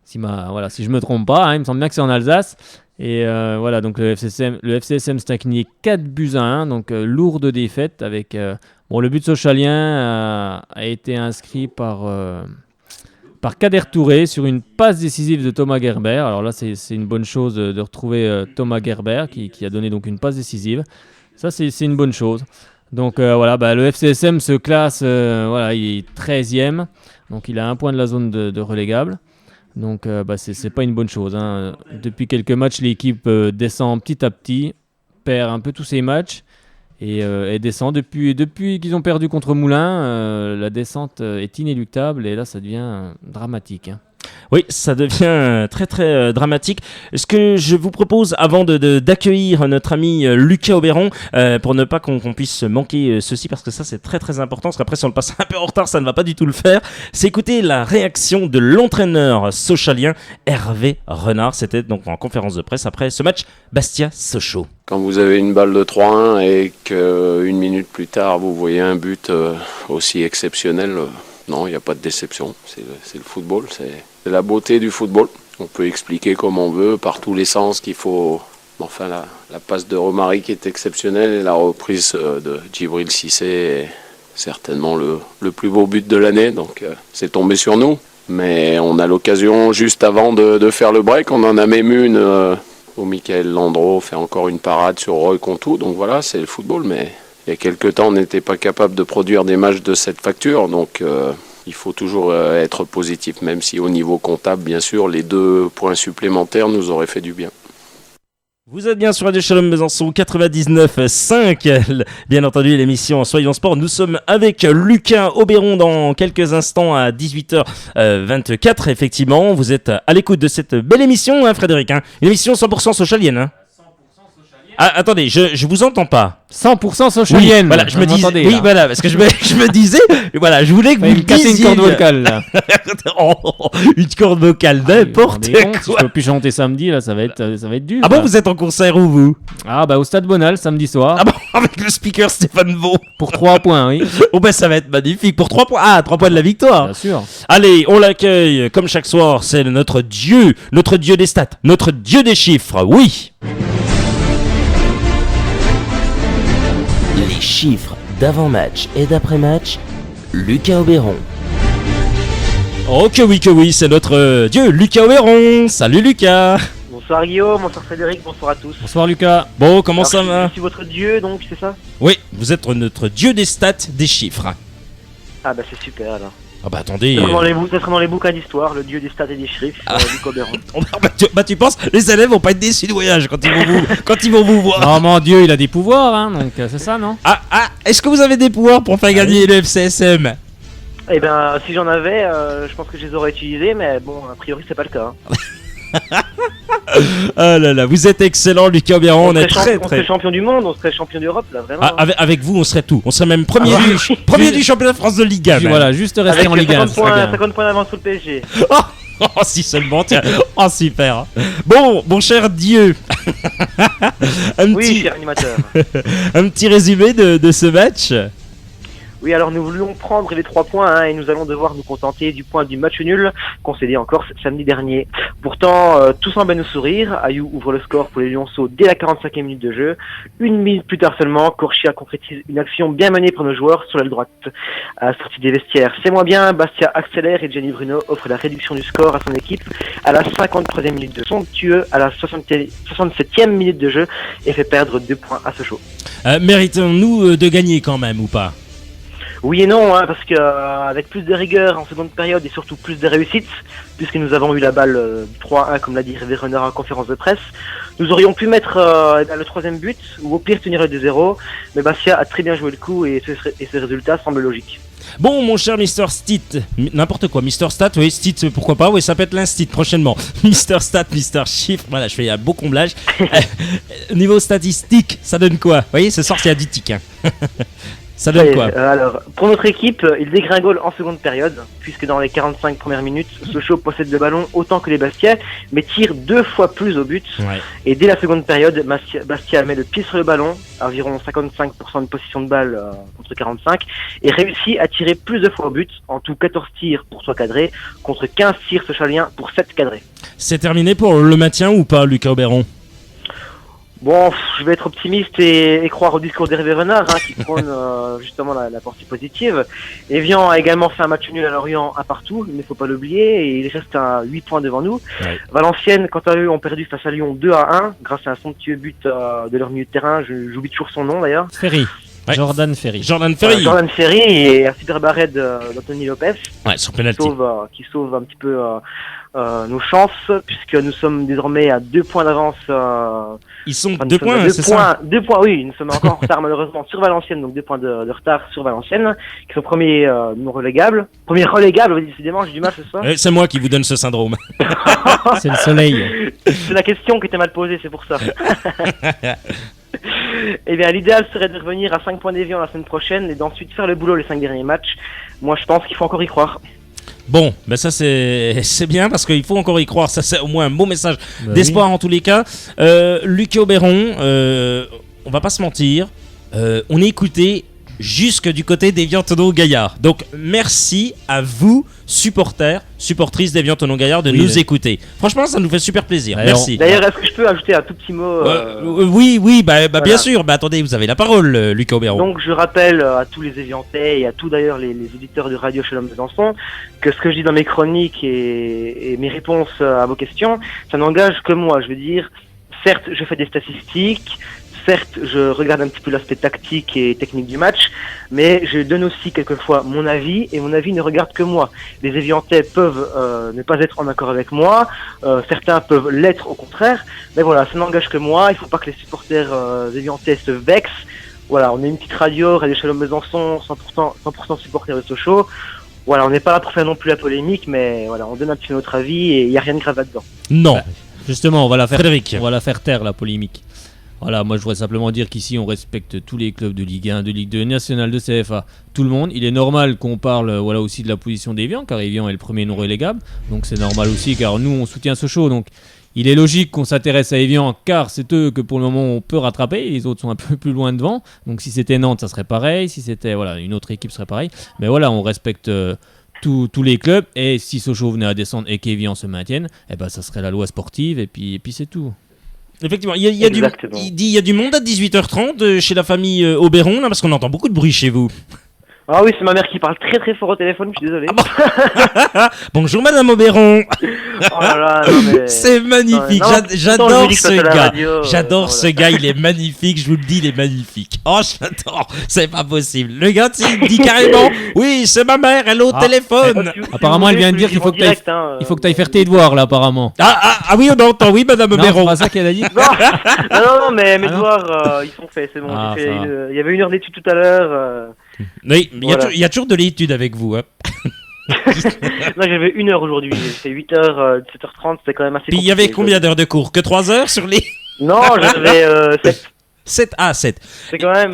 Si je me trompe pas, il me semble bien que c'est en Alsace. Et voilà, donc le FCSM s'est incliné 4-1, donc lourde défaite avec... le but sochalien a été inscrit par Kader Touré sur une passe décisive de Thomas Gerber. Alors là, c'est une bonne chose de retrouver Thomas Gerber qui a donné donc une passe décisive. Ça, c'est une bonne chose. Donc le FCSM se classe, il est 13e. Donc il a 1 point de la zone de relégable. Donc c'est pas une bonne chose. Depuis quelques matchs, l'équipe descend petit à petit, perd un peu tous ses matchs et descend. Depuis qu'ils ont perdu contre Moulins, la descente est inéluctable et là, ça devient dramatique. Oui, ça devient très très dramatique. Ce que je vous propose avant d'accueillir notre ami Lucas Auberon, pour ne pas qu'on puisse manquer ceci, parce que ça c'est très très important, parce qu'après si on le passe un peu en retard, ça ne va pas du tout le faire, c'est écouter la réaction de l'entraîneur sochalien Hervé Renard. C'était donc en conférence de presse après ce match Bastia-Sochaux. Quand vous avez une balle de 3-1 et qu'une minute plus tard vous voyez un but aussi exceptionnel, non, il n'y a pas de déception. C'est le football, c'est la beauté du football. On peut expliquer comme on veut, par tous les sens qu'il faut... Enfin, la passe de Romaric est exceptionnelle et la reprise de Djibril Cissé est certainement le plus beau but de l'année. Donc, c'est tombé sur nous. Mais on a l'occasion, juste avant de faire le break, on en a même une où Michael Landreau fait encore une parade sur Roy Contou. Donc voilà, c'est le football, mais... Il y a quelques temps, on n'était pas capable de produire des matchs de cette facture, donc il faut toujours être positif, même si au niveau comptable, bien sûr, les 2 points supplémentaires nous auraient fait du bien. Vous êtes bien sur Radio Shalom Besançon 99.5, bien entendu l'émission Soyons Sport. Nous sommes avec Lucas Auberon dans quelques instants à 18h24. Effectivement, vous êtes à l'écoute de cette belle émission, Frédéric. Une émission 100% socialienne. Ah, attendez, je vous entends pas. 100% socialienne. Oui, voilà, je me disais, Attendez, oui, là. voilà, parce que je me disais, voilà, je voulais que Fallait vous me casser disiez- une corde vocale, là. une corde vocale, n'importe Vous vous rendez compte, si quoi. je peux plus chanter samedi, là, ça va être dur. Ah bon, là. vous êtes en concert où vous? Ah bah au Stade Bonal, samedi soir, Ah bon, avec le speaker Stéphane Vaux. pour 3 points, oui. Oh bah ça va être magnifique pour 3 points. Ah, 3 points de la victoire. Bien sûr. Allez, on l'accueille comme chaque soir, c'est notre dieu des stats, notre dieu des chiffres, oui. Les chiffres d'avant-match et d'après-match, Lucas Auberon. Oh que oui, c'est notre dieu, Lucas Auberon. Salut Lucas. Bonsoir Guillaume, bonsoir Frédéric, bonsoir à tous. Bonsoir Lucas. Bon, comment Alors, ça va? Je suis votre dieu, donc c'est ça? Oui, vous êtes notre dieu des stats, des chiffres. Ah bah c'est super alors. Ah bah attendez. Ça sera dans les bouquins d'histoire, le dieu des stats et des chiffres, Luc Auberon. tu penses, les élèves vont pas être déçus de voyage quand ils vont vous voir. Non, mon Dieu, il a des pouvoirs, hein, donc c'est ça, non? Ah, est-ce que vous avez des pouvoirs pour faire gagner le FCSM? Eh ben si j'en avais, je pense que je les aurais utilisés, mais bon, a priori c'est pas le cas. Hein. Ah là là, vous êtes excellent Lucas Auberon, on est très On serait champion du monde, on serait champion d'Europe là, vraiment. Ah, avec vous, on serait tout. On serait même premier, Ah, du, premier du championnat de France de Ligue 1. même. Voilà, juste rester Avec en Ligue 1. 50 points, 50 points d'avance sur le PSG. Oh, si seulement, tiens. Oh, super. Bon, mon cher Dieu. Oui, cher animateur. un petit résumé de ce match. Oui, alors nous voulions prendre les 3 points hein, et nous allons devoir nous contenter du point du match nul concédé encore samedi dernier. Pourtant, tout semble à nous sourire. Ayou ouvre le score pour les Lyonceaux dès la 45e minute de jeu. Une minute plus tard seulement, Corchia concrétise une action bien menée par nos joueurs sur l'aile droite. À la sortie des vestiaires, c'est moins bien, Bastia accélère et Gianni Bruno offre la réduction du score à son équipe à la 53e minute de somptueux, à la 67e minute de jeu et fait perdre 2 points à Sochaux. Méritons-nous de gagner quand même ou pas? Oui et non, hein, parce que avec plus de rigueur en seconde période et surtout plus de réussite, puisque nous avons eu la balle 3-1 comme l'a dit Hervé Renard en conférence de presse, nous aurions pu mettre le 3e but ou au pire tenir le 2-0, mais Bastia a très bien joué le coup et ce résultat semble logique. Bon, mon cher Mister Stit, n'importe quoi, Mister Stat, oui, Stit, pourquoi pas, oui, ça peut être l'instit prochainement. Mister Stat, Mister Chiffre, voilà, je fais un beau comblage. Niveau statistique, ça donne quoi? Vous voyez, ce soir c'est additique. Hein. Ça donne quoi? Alors, pour notre équipe, il dégringole en seconde période, puisque dans les 45 premières minutes, Sochaux possède le ballon autant que les Bastiais, mais tire 2 fois plus au but. Ouais. Et dès la seconde période, Bastia met le pied sur le ballon, environ 55% de possession de balle contre 45, et réussit à tirer plus de fois au but, en tout 14 tirs pour 3 cadrés, contre 15 tirs sochaliens pour 7 cadrés. C'est terminé pour le maintien ou pas, Lucas Auberon? Bon, je vais être optimiste et croire au discours d'Hervé Renard, hein, qui prône justement la partie positive. Evian a également fait un match nul à Lorient à partout, il ne faut pas l'oublier, et il reste à 8 points devant nous. Ouais. Valenciennes, quant à eux, ont perdu face à Lyon 2-1, grâce à un somptueux but de leur milieu de terrain, j'oublie toujours son nom d'ailleurs. Ferry. Ouais. Jordan Ferry. Jordan Ferry. Jordan Ferry et un super barret d'Anthony Lopez, Ouais, sur penalty. qui sauve un petit peu nos chances, puisque nous sommes désormais à 2 points d'avance. Ils sont Enfin, nous 2 sommes à points, c'est ça? 2 points, oui, nous sommes encore en retard malheureusement sur Valenciennes, donc 2 points de retard sur Valenciennes, qui sont premiers non relégables. Premier relégable, décidément, j'ai du mal ce soir. C'est moi qui vous donne ce syndrome. C'est le soleil. C'est la question qui était mal posée, c'est pour ça. Eh bien, l'idéal serait de revenir à 5 points d'Evian la semaine prochaine et d'ensuite faire le boulot les 5 derniers matchs. Moi, je pense qu'il faut encore y croire. Bon, ben ça c'est bien parce qu'il faut encore y croire. Ça c'est au moins un beau message d'espoir en tous les cas. Lucas Auberon, on va pas se mentir, on est écouté jusque du côté d'Evian Thonon-Gaillard. Donc merci à vous, supportrices d'Evian Thonon-Gaillard, de nous écouter. Franchement, ça nous fait super plaisir. Alors, merci. D'ailleurs, est-ce que je peux ajouter un tout petit mot Oui, voilà. bien sûr. Bah attendez, vous avez la parole, Lucas Auberon. Donc je rappelle à tous les Éviantais et à tous d'ailleurs les auditeurs de Radio Shalom Besançon que ce que je dis dans mes chroniques et mes réponses à vos questions, ça n'engage que moi. Je veux dire, certes, je fais des statistiques, certes, je regarde un petit peu l'aspect tactique et technique du match, mais je donne aussi quelquefois mon avis, et mon avis ne regarde que moi. Les Éviantais peuvent ne pas être en accord avec moi, certains peuvent l'être au contraire, mais voilà, ça n'engage que moi. Il ne faut pas que les supporters Éviantais se vexent. Voilà, on est une petite radio Shalom Besançon, 100% supporters de Sochaux. Voilà, on n'est pas là pour faire non plus la polémique, mais voilà, on donne un petit peu notre avis et il n'y a rien de grave là-dedans. Non. Justement, on va la faire. Frédéric. On va la faire taire, la polémique. Voilà, moi je voudrais simplement dire qu'ici on respecte tous les clubs de Ligue 1, de Ligue 2, National, de CFA, tout le monde. Il est normal qu'on parle aussi de la position d'Évian, car Évian est le premier non relégable. Donc c'est normal aussi, car nous on soutient Sochaux. Donc il est logique qu'on s'intéresse à Évian, car c'est eux que pour le moment on peut rattraper. Les autres sont un peu plus loin devant. Donc si c'était Nantes, ça serait pareil. Si c'était une autre équipe, ça serait pareil. Mais voilà, on respecte tous les clubs. Et si Sochaux venait à descendre et qu'Évian se maintienne, ça serait la loi sportive. Et puis c'est tout. Effectivement, il y a du monde à 18h30 chez la famille Auberon, là, parce qu'on entend beaucoup de bruit chez vous. Ah oui, c'est ma mère qui parle très très fort au téléphone, je suis désolé. Bonjour Madame Auberon. Oh là là, non, mais... C'est magnifique, non, j'adore ce gars. Radio, j'adore ce gars, il est magnifique, je vous le dis, il est magnifique. Oh, j'adore, c'est pas possible. Le gars, il dit carrément, oui, c'est ma mère, elle est au téléphone. Apparemment, elle vient de dire qu'il faut que tu ailles faire tes devoirs, là, apparemment. Ah oui, on entend, oui, Madame Auberon. C'est pas ça qu'elle a dit. Non, mais mes devoirs, ils sont faits, c'est bon. Il y avait une heure d'études tout à l'heure. Oui, il y a toujours de l'étude avec vous. Hein. Non, j'avais 1 heure aujourd'hui. J'ai fait 8h, 17h30, c'était quand même assez. Puis il y avait combien d'heures de cours? Que 3 heures sur les. Non, j'avais 7. 7. C'est quand même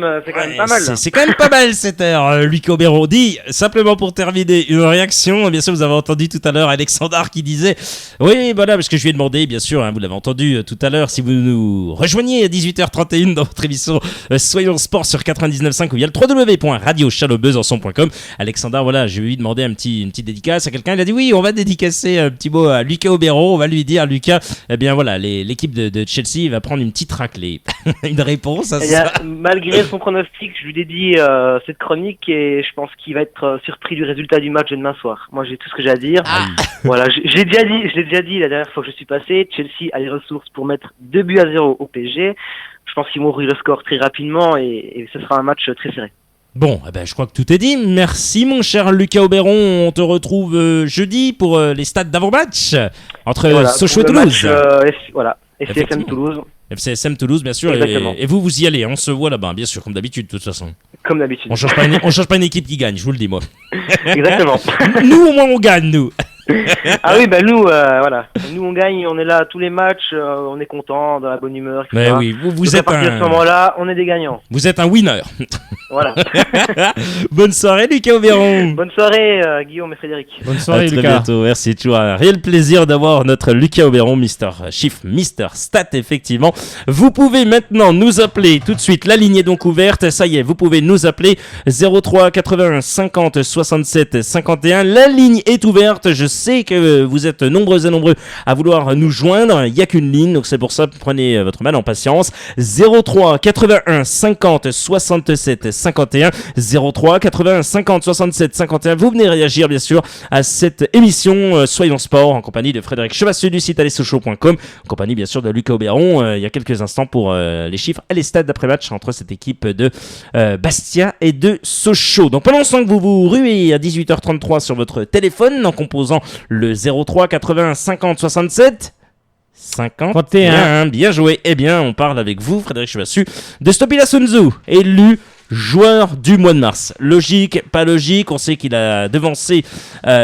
pas mal. C'est quand même pas mal 7 heures, Lucas Auberon. Dit, simplement pour terminer, une réaction. Bien sûr, vous avez entendu tout à l'heure Alexandre qui disait, oui, voilà, parce que je lui ai demandé, bien sûr, vous l'avez entendu tout à l'heure, si vous nous rejoignez à 18h31 dans votre émission Soyons Sport sur 99.5 où il y a le www.radiochalotbesançon.com. Alexandre, voilà, je lui ai demandé une petite dédicace à quelqu'un. Il a dit, oui, on va dédicacer un petit mot à Lucas Auberon. On va lui dire, Lucas, voilà, l'équipe de Chelsea va prendre une petite raclée. Une réponse. Malgré son pronostic, je lui dédie cette chronique et je pense qu'il va être surpris du résultat du match de demain soir. Moi, j'ai tout ce que j'ai à dire. Voilà, je l'ai déjà dit la dernière fois que je suis passé. Chelsea a les ressources pour mettre 2-0 au PSG. Je pense qu'ils vont ouvrir le score très rapidement et ce sera un match très serré. Bon, je crois que tout est dit. Merci mon cher Lucas Auberon. On te retrouve jeudi pour les stades d'avant-match entre Sochaux et Toulouse. FCSM Toulouse. FCSM Toulouse, bien sûr, et vous y allez, on se voit là-bas, bien sûr, comme d'habitude, de toute façon. Comme d'habitude. On change pas une équipe qui gagne, je vous le dis, moi. Exactement. Nous, au moins, on gagne, nous. Ah oui, nous, voilà. Nous, on gagne, on est là à tous les matchs, on est content, dans la bonne humeur, etc. Mais oui, vous êtes à ce moment-là, on est des gagnants. Vous êtes un winner. Voilà. Bonne soirée, Lucas Auberon. Bonne soirée, Guillaume et Frédéric. Bonne soirée, Lucas. À très bientôt, merci. Toujours un réel plaisir d'avoir notre Lucas Auberon, Mister Stat, effectivement. Vous pouvez maintenant nous appeler tout de suite. La ligne est donc ouverte. Ça y est, vous pouvez nous appeler 03 81 50 67 51. La ligne est ouverte. Je sais que vous êtes nombreux et nombreux à vouloir nous joindre. Il n'y a qu'une ligne, donc c'est pour ça prenez votre mal en patience. 03 81 50 67 51. 03 81 50 67 51. Vous venez réagir bien sûr à cette émission Soyons Sport en compagnie de Frédéric Chevassieu du site allezsochaux.com, en compagnie bien sûr de Lucas Auberon. Il y a quelques instants pour les chiffres et les stats d'après-match entre cette équipe de Bastia et de Sochaux. Donc pendant ce temps que vous vous ruez à 18h33 sur votre téléphone en composant le 03 81 50 67 51. Bien joué. Eh bien, on parle avec vous, Frédéric Chevassieu, de Stopilla Sunzu, élu joueur du mois de mars. Logique, pas logique, on sait qu'il a devancé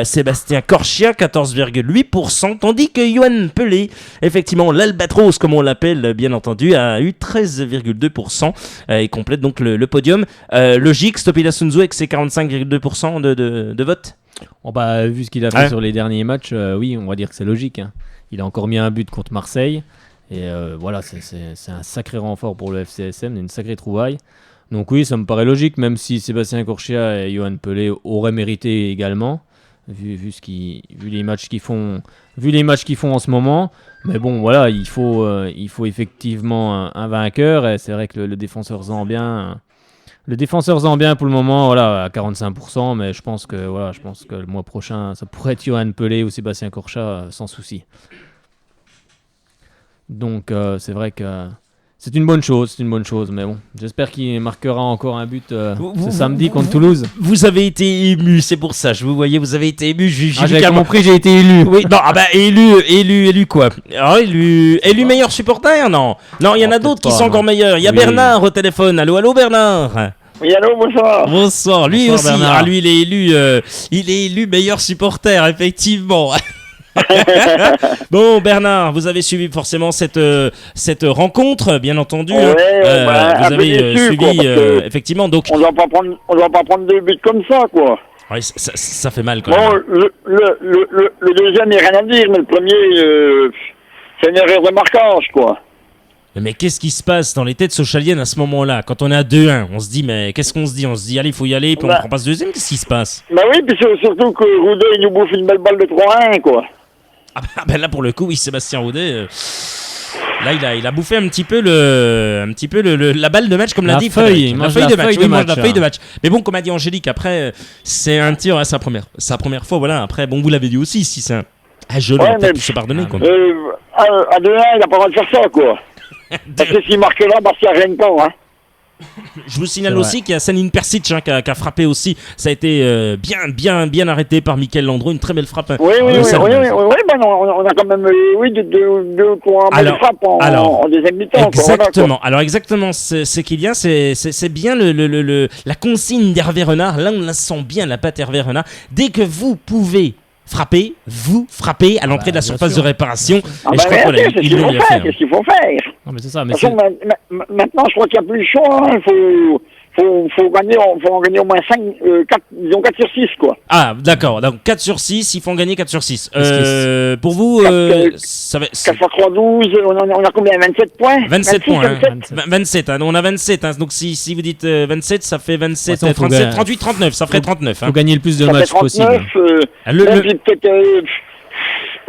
Sébastien Corchia, 14,8%, tandis que Yoann Pelé, effectivement l'Albatros comme on l'appelle bien entendu, a eu 13,2% et complète donc le podium. Logique, Stopilla Sunzu avec ses 45,2% de vote. Vu ce qu'il a fait sur les derniers matchs, oui, on va dire que c'est logique. Hein. Il a encore mis un but contre Marseille. Et voilà, c'est un sacré renfort pour le FCSM, une sacrée trouvaille. Donc oui, ça me paraît logique, même si Sébastien Corchia et Yoann Pelé auraient mérité également, vu les matchs qu'ils font en ce moment. Mais bon, voilà, il faut effectivement un vainqueur. Et c'est vrai que le défenseur zambien pour le moment, voilà, à 45%. Mais je pense que le mois prochain, ça pourrait être Yoann Pelé ou Sébastien Corchia sans souci. Donc c'est vrai que c'est une bonne chose, mais bon, j'espère qu'il marquera encore un but ce samedi contre Toulouse. Vous avez été ému, c'est pour ça, je vous voyais, vous avez été ému. J'ai compris, j'ai été élu. Oui, non, élu quoi? Alors, élu meilleur supporter, non, il y en a d'autres qui sont encore meilleurs. Il y a Bernard au téléphone. Allô Bernard. Oui, allô, bonsoir. Bonsoir, lui bonsoir, aussi. Bernard. Lui, il est élu meilleur supporter, effectivement. Bon, Bernard, vous avez suivi forcément cette rencontre, bien entendu. Ouais, vous avez déçu, suivi, quoi, parce que effectivement. Donc, on doit pas prendre 2 buts comme ça, quoi. ouais, ça fait mal quand Bon, même. le deuxième, il n'y a rien à dire, mais le premier, c'est une erreur de marquage, quoi. Mais qu'est-ce qui se passe dans les têtes sochaliennes à ce moment-là? Quand on est à 2-1, on se dit, mais qu'est-ce qu'on se dit? On se dit, allez, il faut y aller, puis on prend pas ce deuxième, qu'est-ce qui se passe? Bah oui, puis surtout que Roudet, il nous bouffe une belle balle de 3-1, quoi. Ah ben là, pour le coup, oui, Sébastien Roudet, là, il a bouffé un petit peu la balle de match, comme l'a dit Frédéric. La feuille de match. Mais bon, comme a dit Angélique, après, c'est un tir à sa première fois, voilà. Après, bon, vous l'avez dit aussi, si c'est un jeu, on va peut-être se pardonner, quoi. À 2-1, il n'a pas le droit de faire ça, quoi. Parce que s'il marque là, Bastia ne gagne pas, hein. Je vous signale aussi qu'il y a Sanine Persic qui a frappé aussi. Ça a été bien arrêté par Mickaël Landreau. Une très belle frappe. Oui, ben on a quand même deux ou trois belles frappes en deuxième mi-temps. Exactement. Alors exactement, c'est qu'il y a, c'est bien la consigne d'Hervé Renard. Là, on la sent bien, la patte Hervé Renard. Dès que vous pouvez vous frappez à l'entrée de la surface de réparation. Et je crois qu'ils l'ont bien fait. Qu'est-ce qu'il faut faire? Non, mais c'est ça. Mais de toute façon, maintenant, je crois qu'il n'y a plus le choix. Il faut gagner au moins 4 sur 6, quoi. Ah, d'accord. Donc 4 sur 6, il faut en gagner 4 sur 6. Pour vous, ça va... 4 fois 3, 12, on a combien? 27 points? 27 points. 27, hein, on a 27. Hein, donc si vous dites 27, ça fait 27, 37, 38, 39. Ça ferait 39. Il faut gagner le plus de matchs possible. Il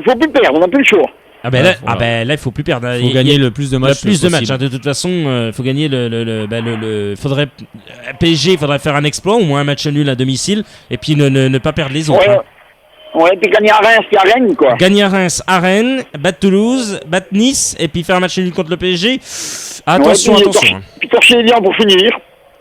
faut plus perdre, on n'a plus le choix. Ah ben là, il faut plus perdre. Il faut gagner le plus de matchs. Hein. De toute façon, il faut gagner faudrait PSG, il faudrait faire un exploit, au moins un match nul à domicile, et puis ne pas perdre les autres. Ouais, puis gagner à Reims et à Rennes, quoi. Gagner à Reims, à Rennes, battre Toulouse, battre Nice, et puis faire un match nul contre le PSG. Attention. Puis torcher Evian pour finir.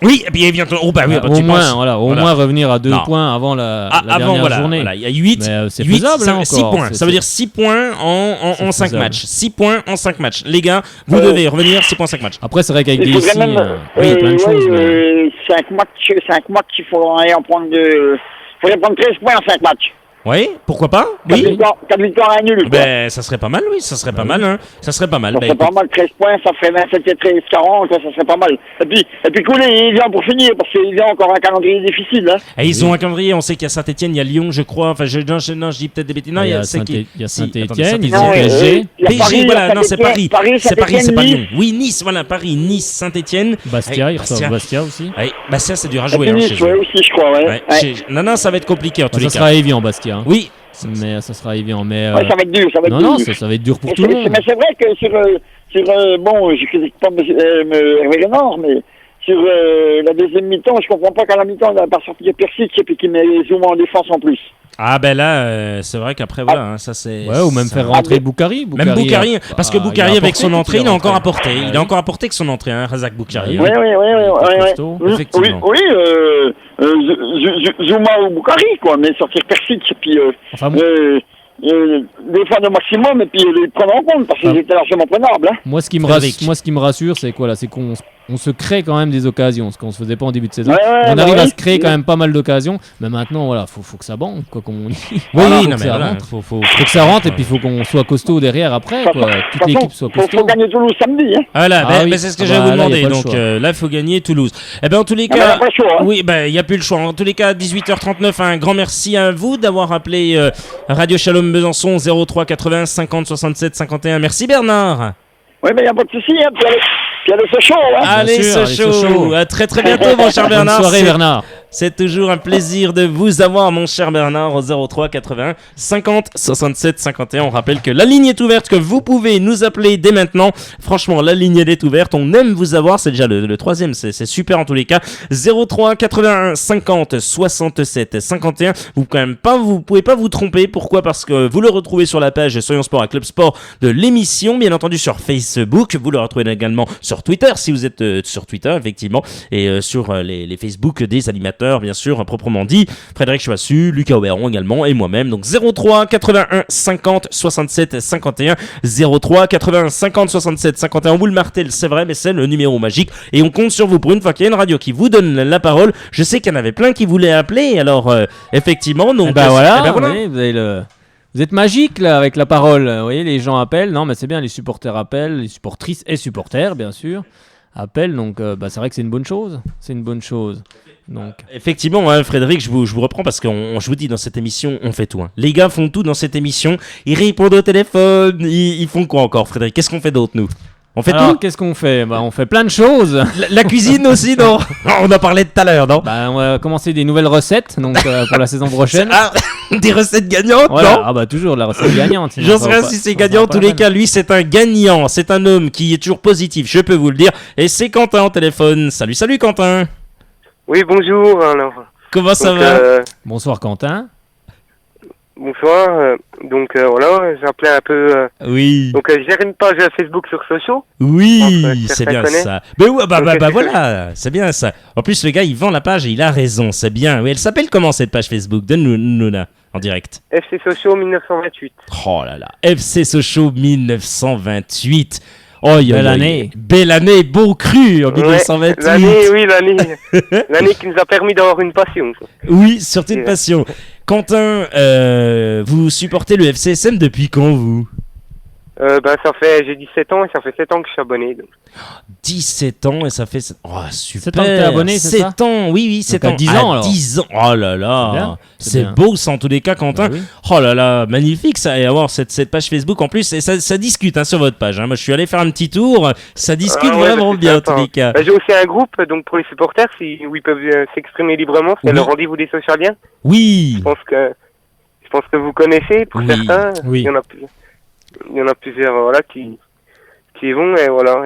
Oui, et puis Evian. Oh bah oui, au moins revenir à 2 points avant la dernière journée. Voilà, il y a 8. C'est faisable, hein, 6 points. Ça veut dire 6 points en 5 matchs. 6 points en 5 matchs. Les gars, vous devez revenir 6 points en 5 matchs. Après, c'est vrai qu'avec des ici, il y a plein de choses. 5 matchs, il faut en prendre il faudrait prendre 13 points en 5 matchs. Oui, pourquoi pas? 4 victoires à un nul. Ben, ça serait pas mal, oui, ça serait pas mal, hein. Ça serait pas mal. Ça serait pas mal, 13 points, ça ferait 27 et 13, 40, ça serait pas mal. Et puis couler, il vient pour finir, parce qu'il vient encore un calendrier difficile, hein. Et ils ont un calendrier, on sait qu'il y a Saint-Etienne, il y a Lyon, je crois, enfin, je dis peut-être des bêtises. Non, il y a Saint-Etienne, ils ont PSG. PSG, voilà, non, c'est Paris. C'est Paris, c'est pas Lyon. Oui, Nice, voilà, Paris, Nice, Saint-Etienne. Bastia, il reçoit Bastia aussi. Bastia, c'est dur à jouer, Nice, ouais, aussi, je crois, ouais. Non, ça va être compliqué, en tous les cas. Ça sera Evian, Bastia. Oui. Mais ça sera évident. Mais ça va être dur, Non, ça va être dur pour tout le monde. Mais c'est vrai que bon, je critique pas Hervé Renard, mais sur la deuxième mi-temps, je comprends pas qu'à la mi-temps, il n'a pas sorti Persic et puis qu'il met Zouma en défense en plus. Ah ben là, c'est vrai qu'après, voilà, hein, ça c'est... Ouais, ou même faire rentrer Boukari. Même Boukari, parce que Boukari, avec son entrée, il a encore apporté. Il a encore apporté que son entrée, hein, Razak Boukari. Oui. Effectivement. Oui, Zouma ou Boukari, quoi, mais sortir Persic et puis... défendre au maximum et puis les prendre en compte parce qu'ils étaient largement prenables. Hein. Moi, ce qui me rassure, c'est quoi là, c'est qu'on se crée quand même des occasions, ce qu'on se faisait pas en début de saison. On arrive à se créer quand même pas mal d'occasions, mais maintenant, voilà, faut que ça banque, quoi, comme on dit. Oui, non, mais voilà, faut que ça rentre et puis il faut qu'on soit costaud derrière après, quoi. Toute l'équipe soit costaud. Faut gagner Toulouse samedi. Hein. Voilà, c'est ce que j'allais vous demander. Donc là, il faut gagner Toulouse. Eh ben, en tous les cas, oui, ben, il y a plus le choix. En tous les cas, 18h39, un grand merci à vous d'avoir appelé Radio Shalom Besançon 03 80 50 67 51. Merci Bernard. Oui, mais il n'y a pas de souci, hein. Puis allez, Sochaux, hein. Allez, Sochaux. À très bientôt, mon cher Bernard. Bonne soirée, Bernard. C'est toujours un plaisir de vous avoir, mon cher Bernard, au 03 80 50 67 51. On rappelle que la ligne est ouverte, que vous pouvez nous appeler dès maintenant. Franchement, la ligne elle est ouverte. On aime vous avoir. C'est déjà le troisième. C'est super en tous les cas. 03 81 50 67 51. Vous pouvez pas vous tromper. Pourquoi? Parce que vous le retrouvez sur la page Soyons Sport à Club Sport de l'émission. Bien entendu sur Facebook. Vous le retrouvez également sur Twitter si vous êtes sur Twitter effectivement et sur les Facebook des animateurs. Bien sûr, proprement dit, Frédéric Chevassu, Lucas Oberon également et moi-même. Donc 03 81 50 67 51 03 81 50 67 51. On vous le martèle, c'est vrai, mais c'est le numéro magique et on compte sur vous pour une fois qu'il y a une radio qui vous donne la parole. Je sais qu'il y en avait plein qui voulaient appeler, alors effectivement, donc voilà. Oui, Vous êtes magique là avec la parole. Vous voyez, les gens appellent. Non, mais c'est bien, les supporters appellent, les supportrices et supporters, bien sûr, appellent. Donc, c'est vrai que c'est une bonne chose. C'est une bonne chose. Donc... Effectivement, hein, Frédéric, je vous reprends parce que je vous dis, dans cette émission, on fait tout. Hein. Les gars font tout dans cette émission. Ils répondent au téléphone. Ils font quoi encore, Frédéric? Qu'est-ce qu'on fait d'autre, nous? On fait Alors, tout? qu'est-ce qu'on fait? On fait plein de choses. La cuisine aussi, non? On en parlait tout à l'heure, non? On va commencer des nouvelles recettes donc, pour la saison prochaine. Des recettes gagnantes, voilà. non? Toujours de la recette gagnante. J'en sais rien si c'est gagnant. En tous les cas, lui, c'est un gagnant. C'est un homme qui est toujours positif, je peux vous le dire. Et c'est Quentin au téléphone. Salut Quentin. Oui, bonjour. Alors, comment ça va? Bonsoir Quentin. Bonsoir. Voilà, j'ai appelé un peu. Oui. Donc, je gère une page Facebook sur Sochaux. Oui, c'est bien ça. Mais ouais, voilà, c'est bien ça. En plus, le gars, il vend la page et il a raison, c'est bien. Oui, elle s'appelle comment cette page Facebook? Donne-nous là, en direct. FC Sochaux 1928. Oh là là, FC Sochaux 1928. Oh, belle année, beau cru en 1928. L'année qui nous a permis d'avoir une passion. Quoi. Oui, surtout une passion. Quentin, vous supportez le FCSM depuis quand, vous? J'ai 17 ans et ça fait 7 ans que je suis abonné. Donc. 17 ans et ça fait... Oh, super. 7 ans que t'es abonné, c'est ça? 7 ans, oui, 7 ans. 10 ans, alors. 10 ans, oh là là. C'est beau, ça, en tous les cas, Quentin. Oui. Oh là là, magnifique, ça, et avoir cette page Facebook en plus. Et ça discute sur votre page. Hein. Moi, je suis allé faire un petit tour. Ça discute vraiment bien, en tous les cas. J'ai aussi un groupe donc pour les supporters où ils peuvent s'exprimer librement. C'est le rendez-vous des socialiens. Oui. Je pense que vous connaissez, pour certains. Oui. Il y en a plusieurs qui y vont et voilà.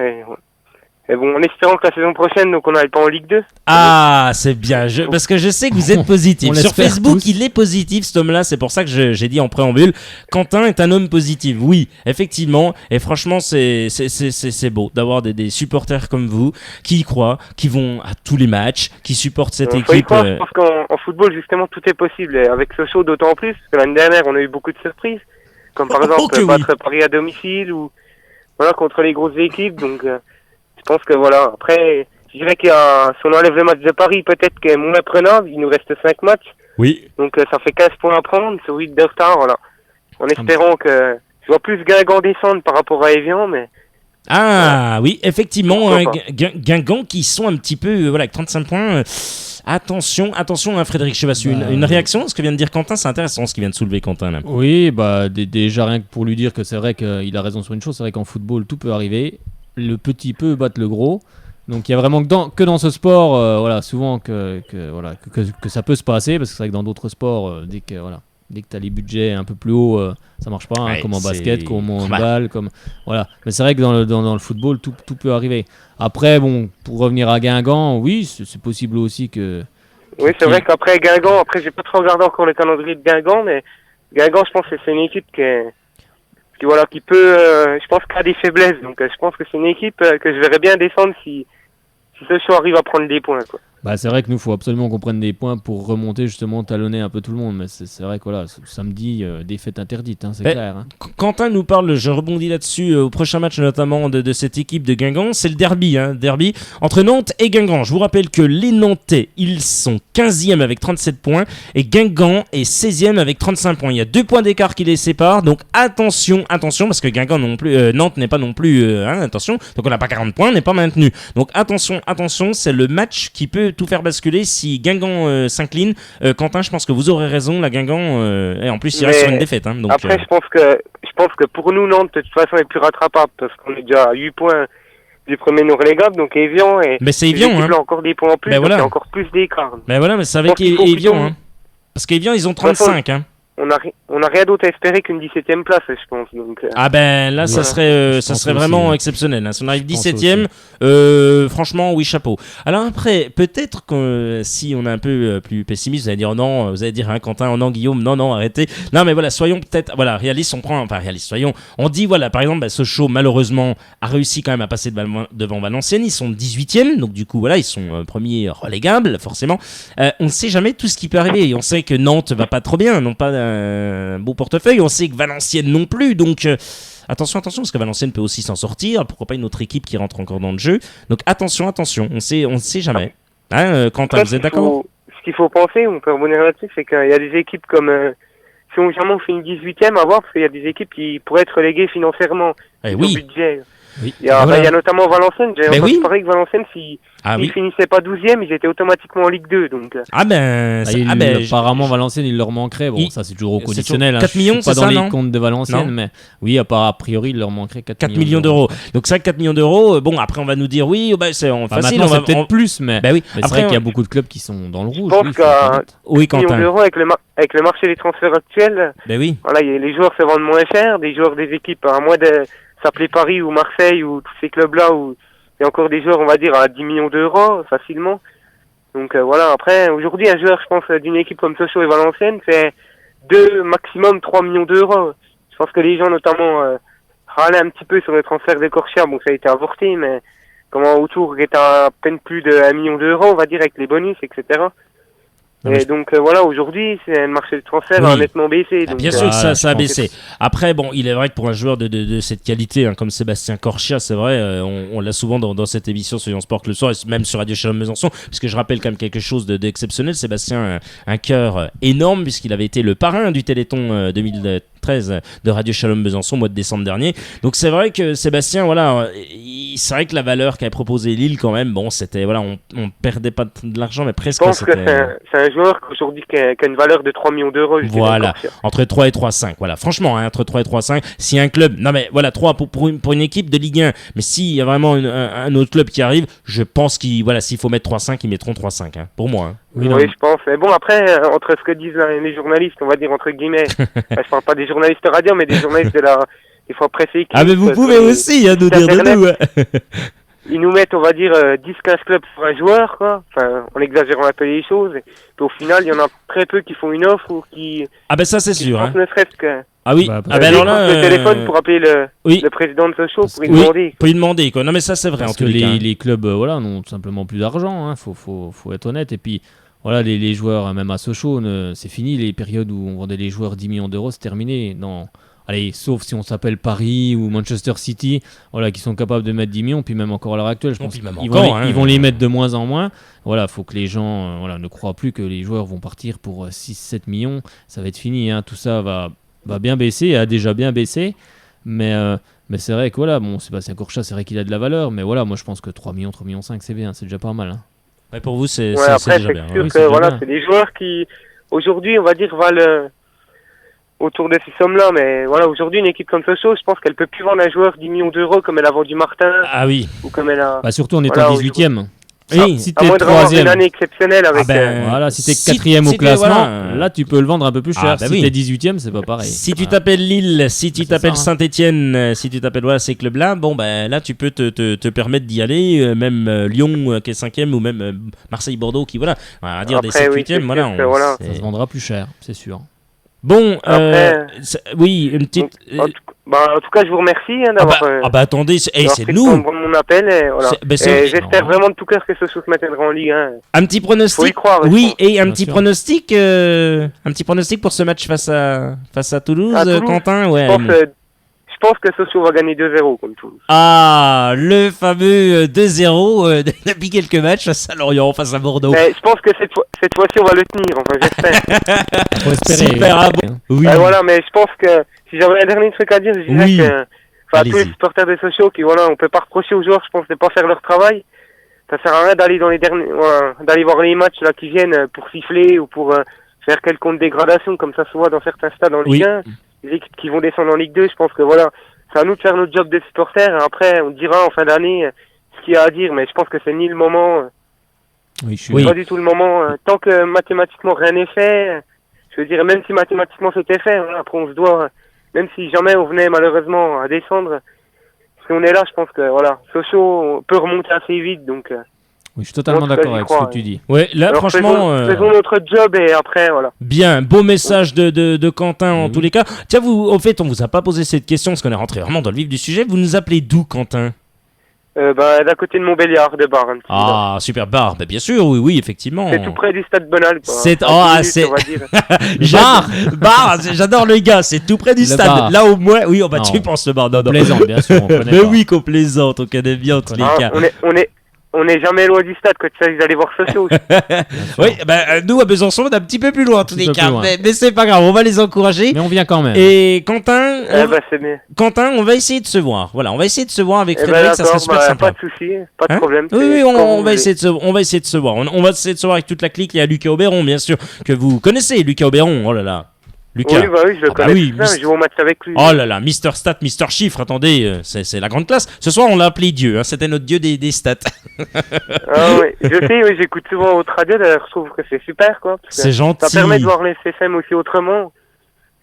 Et bon, en espérant que la saison prochaine, donc on n'aille pas en Ligue 2. Ah, c'est bien, parce que je sais que vous êtes positif. Sur Facebook, il est positif, cet homme-là, c'est pour ça que j'ai dit en préambule. Quentin est un homme positif, oui, effectivement. Et franchement, c'est beau d'avoir des supporters comme vous, qui y croient, qui vont à tous les matchs, qui supportent cette équipe. Je pense qu'en football, justement, tout est possible. Et avec Sochaux, d'autant plus, parce que l'année dernière, on a eu beaucoup de surprises. Comme par exemple, battre Paris à domicile ou voilà, contre les grosses équipes. Donc, je pense que voilà. Après, je dirais si on enlève le match de Paris, peut-être qu'il est moins prenable. Il nous reste 5 matchs. Oui. Donc, ça fait 15 points à prendre sur 8 de retard. Voilà. En espérant que je vois plus Guingamp descendre par rapport à Evian, mais. Ah oui, effectivement, Guingamp qui sont un petit peu avec 35 points. Attention, hein, Frédéric Chevassu, une réaction à ce que vient de dire Quentin, c'est intéressant ce qu'il vient de soulever Quentin. Là. Oui, déjà rien que pour lui dire que c'est vrai qu'il a raison sur une chose, c'est vrai qu'en football tout peut arriver, le petit peut battre le gros, donc il y a vraiment que dans ce sport, souvent que ça peut se passer, parce que c'est vrai que dans d'autres sports, dès que tu as les budgets un peu plus hauts, ça marche pas, comme en basket, comme en handball, voilà. Mais c'est vrai que dans le football, tout peut arriver. Après, bon, pour revenir à Guingamp, oui, c'est possible aussi que... Oui, c'est vrai qu'après Guingamp, j'ai pas trop regardé encore le calendrier de Guingamp, mais Guingamp, je pense que c'est une équipe qui peut... je pense qu'elle a des faiblesses, donc je pense que c'est une équipe que je verrais bien descendre si Sochaux arrive à prendre des points, quoi. C'est vrai que nous, il faut absolument qu'on prenne des points pour remonter, justement, talonner un peu tout le monde. Mais c'est vrai que samedi, défaite interdite, c'est clair. Hein. Quentin nous parle, je rebondis là-dessus, au prochain match notamment de cette équipe de Guingamp. C'est le derby entre Nantes et Guingamp. Je vous rappelle que les Nantais, ils sont 15e avec 37 points et Guingamp est 16e avec 35 points. Il y a 2 points d'écart qui les séparent. Donc attention, parce que Guingamp non plus, Nantes n'est pas non plus... attention, donc on n'a pas 40 points, on n'est pas maintenu. Donc attention, c'est le match qui peut tout faire basculer si Guingamp s'incline. Quentin, je pense que vous aurez raison, la Guingamp et en plus il reste sur une défaite. Donc, après, je pense que pour nous, Nantes de toute façon est plus rattrapable parce qu'on est déjà à 8 points du premier non relégable, donc Evian mais c'est Evian, a encore des points en plus, donc il y a encore plus d'écart. Mais voilà, mais c'est avec Evian, parce qu'Evian ils ont 35. On n'a rien d'autre à espérer qu'une 17e place, je pense. Donc, là, ça serait vraiment exceptionnel. Hein. Si on arrive 17e, franchement, oui, chapeau. Alors après, peut-être que si on est un peu plus pessimiste, vous allez dire non, vous allez dire Quentin, non, Guillaume, non, arrêtez. Non, mais voilà, soyons peut-être, réalistes, on dit, par exemple, Sochaux, malheureusement, a réussi quand même à passer devant Valenciennes, ils sont 18e, donc du coup, ils sont premiers relégables, forcément. On ne sait jamais tout ce qui peut arriver. On sait que Nantes va pas trop bien, non pas beau portefeuille, on sait que Valenciennes non plus, donc attention, parce que Valenciennes peut aussi s'en sortir, pourquoi pas une autre équipe qui rentre encore dans le jeu, donc attention, on sait jamais. Quentin, vous êtes d'accord? Ce qu'il faut penser, on peut rebondir là-dessus, c'est qu'il y a des équipes comme si on jamais on fait une 18e, à voir, parce qu'il y a des équipes qui pourraient être reléguées financièrement Eh au oui. budget. Oui. Il y a notamment Valenciennes. J'ai entendu parler que Valenciennes, s'ils finissaient pas 12e, ils étaient automatiquement en Ligue 2. Donc, apparemment, Valenciennes, il leur manquerait. Bon, ça, c'est toujours au conditionnel. 4 millions, c'est pas c'est dans ça, les non comptes de Valenciennes, mais oui, a priori, il leur manquerait 4 millions d'euros. Donc ça, 4 millions d'euros, bon, après, on va nous dire, oui, c'est facile. Maintenant, c'est peut-être plus, mais, oui. mais c'est vrai qu'il y a beaucoup de clubs qui sont dans le rouge. Je pense qu'à 4 millions d'euros, avec le marché des transferts actuels, voilà, les joueurs se vendent moins cher, des joueurs des équipes, à moins de s'appeler Paris ou Marseille ou tous ces clubs-là où il y a encore des joueurs, on va dire, à 10 millions d'euros, facilement. Donc voilà, après, aujourd'hui, un joueur, je pense, d'une équipe comme Sochaux et Valenciennes, c'est 2, maximum 3 millions d'euros. Je pense que les gens, notamment, râlaient un petit peu sur le transfert de Corchia. Bon, ça a été avorté, mais autour est à peine plus de 1 million d'euros, on va dire, avec les bonus, etc. Et donc voilà, aujourd'hui, c'est le marché de transfert a nettement baissé. Donc, bien sûr que ça a baissé. Après, bon, il est vrai que pour un joueur de cette qualité, comme Sébastien Corchia, c'est vrai, on l'a souvent dans cette émission sur Lyon Sport le soir, et même sur Radio Shalom Besançon, parce que je rappelle quand même quelque chose d'exceptionnel. Sébastien, un cœur énorme, puisqu'il avait été le parrain du Téléthon 2013 de Radio Shalom Besançon au mois de décembre dernier. Donc c'est vrai que Sébastien, voilà, c'est vrai que la valeur qu'avait proposé Lille, quand même, bon, c'était, voilà, on perdait pas de l'argent, mais presque. Je pense que c'est un joueur aujourd'hui qui a une valeur de 3 millions d'euros. Voilà, entre 3 et 3,5. Voilà, franchement, entre 3 et 3,5. Si un club, non mais voilà, 3 pour une équipe de Ligue 1, mais s'il y a vraiment un autre club qui arrive, je pense s'il faut mettre 3,5, ils mettront 3,5, pour moi. Oui, je pense. Mais bon, après, entre ce que disent les journalistes, on va dire entre guillemets, je parle pas des journalistes radio, mais des journalistes des fois presse équipe. Ah, mais vous pouvez aussi nous dire de nous. Ils nous mettent, on va dire, 10-15 clubs sur un joueur, quoi. Enfin, en exagérant un peu les choses. Et puis au final, il y en a très peu qui font une offre ou qui... Ah ben ça, c'est sûr. Ne serait-ce que... Ah oui, alors là... Le téléphone pour appeler le président de Sochaux pour lui demander. Pour lui demander, quoi. Non mais ça, c'est vrai. Parce que les clubs, n'ont tout simplement plus d'argent. Faut être honnête. Et puis, voilà, les joueurs, même à Sochaux, c'est fini. Les périodes où on vendait les joueurs 10 millions d'euros, c'est terminé. Non. Allez, sauf si on s'appelle Paris ou Manchester City, voilà, qui sont capables de mettre 10 millions, puis même encore à l'heure actuelle, je pense qu'ils vont les mettre de moins en moins. Voilà, faut que les gens ne croient plus que les joueurs vont partir pour 6-7 millions. Ça va être fini, tout ça va bien baisser, a déjà bien baissé. Mais c'est vrai que voilà, Sébastien Corchia, c'est vrai qu'il a de la valeur, mais voilà, moi je pense que 3 millions, 3 millions 5, c'est bien, c'est déjà pas mal. Ouais, pour vous, c'est déjà bien. Sûr que, voilà, c'est des joueurs qui, aujourd'hui, on va dire, valent autour de ces sommes-là, mais voilà, aujourd'hui, une équipe comme Sochaux, je pense qu'elle peut plus vendre un joueur 10 millions d'euros comme elle a vendu Martin. Ah oui. Ou comme elle a... surtout en étant 18e. Oui, si t'es 3e. Une année exceptionnelle avec... voilà, si t'es 4e au classement, là, tu peux le vendre un peu plus cher. Si t'es 18e, c'est pas pareil. Si tu t'appelles Lille, si tu t'appelles Saint-Etienne, si tu t'appelles ces clubs-là, là, tu peux te permettre d'y aller, même Lyon qui est 5e, ou même Marseille-Bordeaux qui, voilà, on va dire des 7-8e, voilà. Ça se vendra plus cher, c'est sûr. Bon, oui, une petite... en tout cas, je vous remercie d'avoir... attendez, c'est nous. Mon appel, et voilà. J'espère vraiment de tout cœur que Sochaux se maintiendra en Ligue 1. Un petit pronostic. Faut y croire. Oui, et un petit pronostic pour ce match face à Toulouse, Quentin. Ouais. Je pense que Sochaux va gagner 2-0 contre Toulouse. Ah, le fameux 2-0 depuis quelques matchs face à Lorient, face à Bordeaux. Mais je pense que cette fois-ci, on va le tenir. Enfin, j'espère. Faut espérer. Super, oui. Voilà, mais je pense que si j'avais un dernier truc à dire, je dirais que tous les supporters de Sochaux qui, on peut pas reprocher aux joueurs, je pense, de pas faire leur travail. Ça sert à rien d'aller dans les d'aller voir les matchs là qui viennent pour siffler ou pour faire quelconque dégradation comme ça se voit dans certains stades en Ligue 1. Les équipes qui vont descendre en Ligue 2, je pense que voilà, c'est à nous de faire notre job de supporters. Et après, on dira en fin d'année ce qu'il y a à dire, mais je pense que c'est ni le moment. Pas du tout le moment. Tant que mathématiquement rien n'est fait, je veux dire, même si mathématiquement c'était fait, après on se doit, même si jamais on venait malheureusement à descendre, si on est là, je pense que voilà, Sochaux peut remonter assez vite, donc. Oui, je suis totalement d'accord avec ce que tu dis. Ouais, là, alors, franchement... faisons notre job et après, voilà. Bien, beau message de Quentin en tous les cas. Tiens, en fait, on vous a pas posé cette question parce qu'on est rentré vraiment dans le vif du sujet. Vous nous appelez d'où, Quentin ? D'à côté de Montbéliard, de Bar. Super, Bar, bien sûr, oui, effectivement. C'est tout près du Stade Bonal. Bar, j'adore le gars, c'est tout près du stade. Bar. Là, au moins, oui, tu penses le Bar. Non. Plaisante, bien sûr, on connaît. Mais oui, qu'on plaisante, on connaît bien tous les cas. On on n'est jamais loin du stade quand il s'agit d'aller voir Sochaux. Oui, nous à Besançon, on est un petit peu plus loin en tous les cas. Mais c'est pas grave, on va les encourager. Mais on vient quand même. Et Quentin, c'est bien. Quentin, on va essayer de se voir. Voilà, on va essayer de se voir avec Frédéric, ça serait super sympa. Pas de souci, pas de problème. Oui, on va essayer de se voir. On va essayer de se voir avec toute la clique. Il y a Lucas Auberon, bien sûr, que vous connaissez, Lucas Auberon. Oh là là. Lucas. Oui, je le connais. Je joue au match avec lui. Oh là là, Mister Stat, Mister Chiffre, attendez, c'est la grande classe. Ce soir, on l'a appelé Dieu, c'était notre Dieu des stats. Oui, je sais, j'écoute souvent votre radio, d'ailleurs, je trouve que c'est super, quoi. C'est gentil. Ça permet de voir les CFM aussi autrement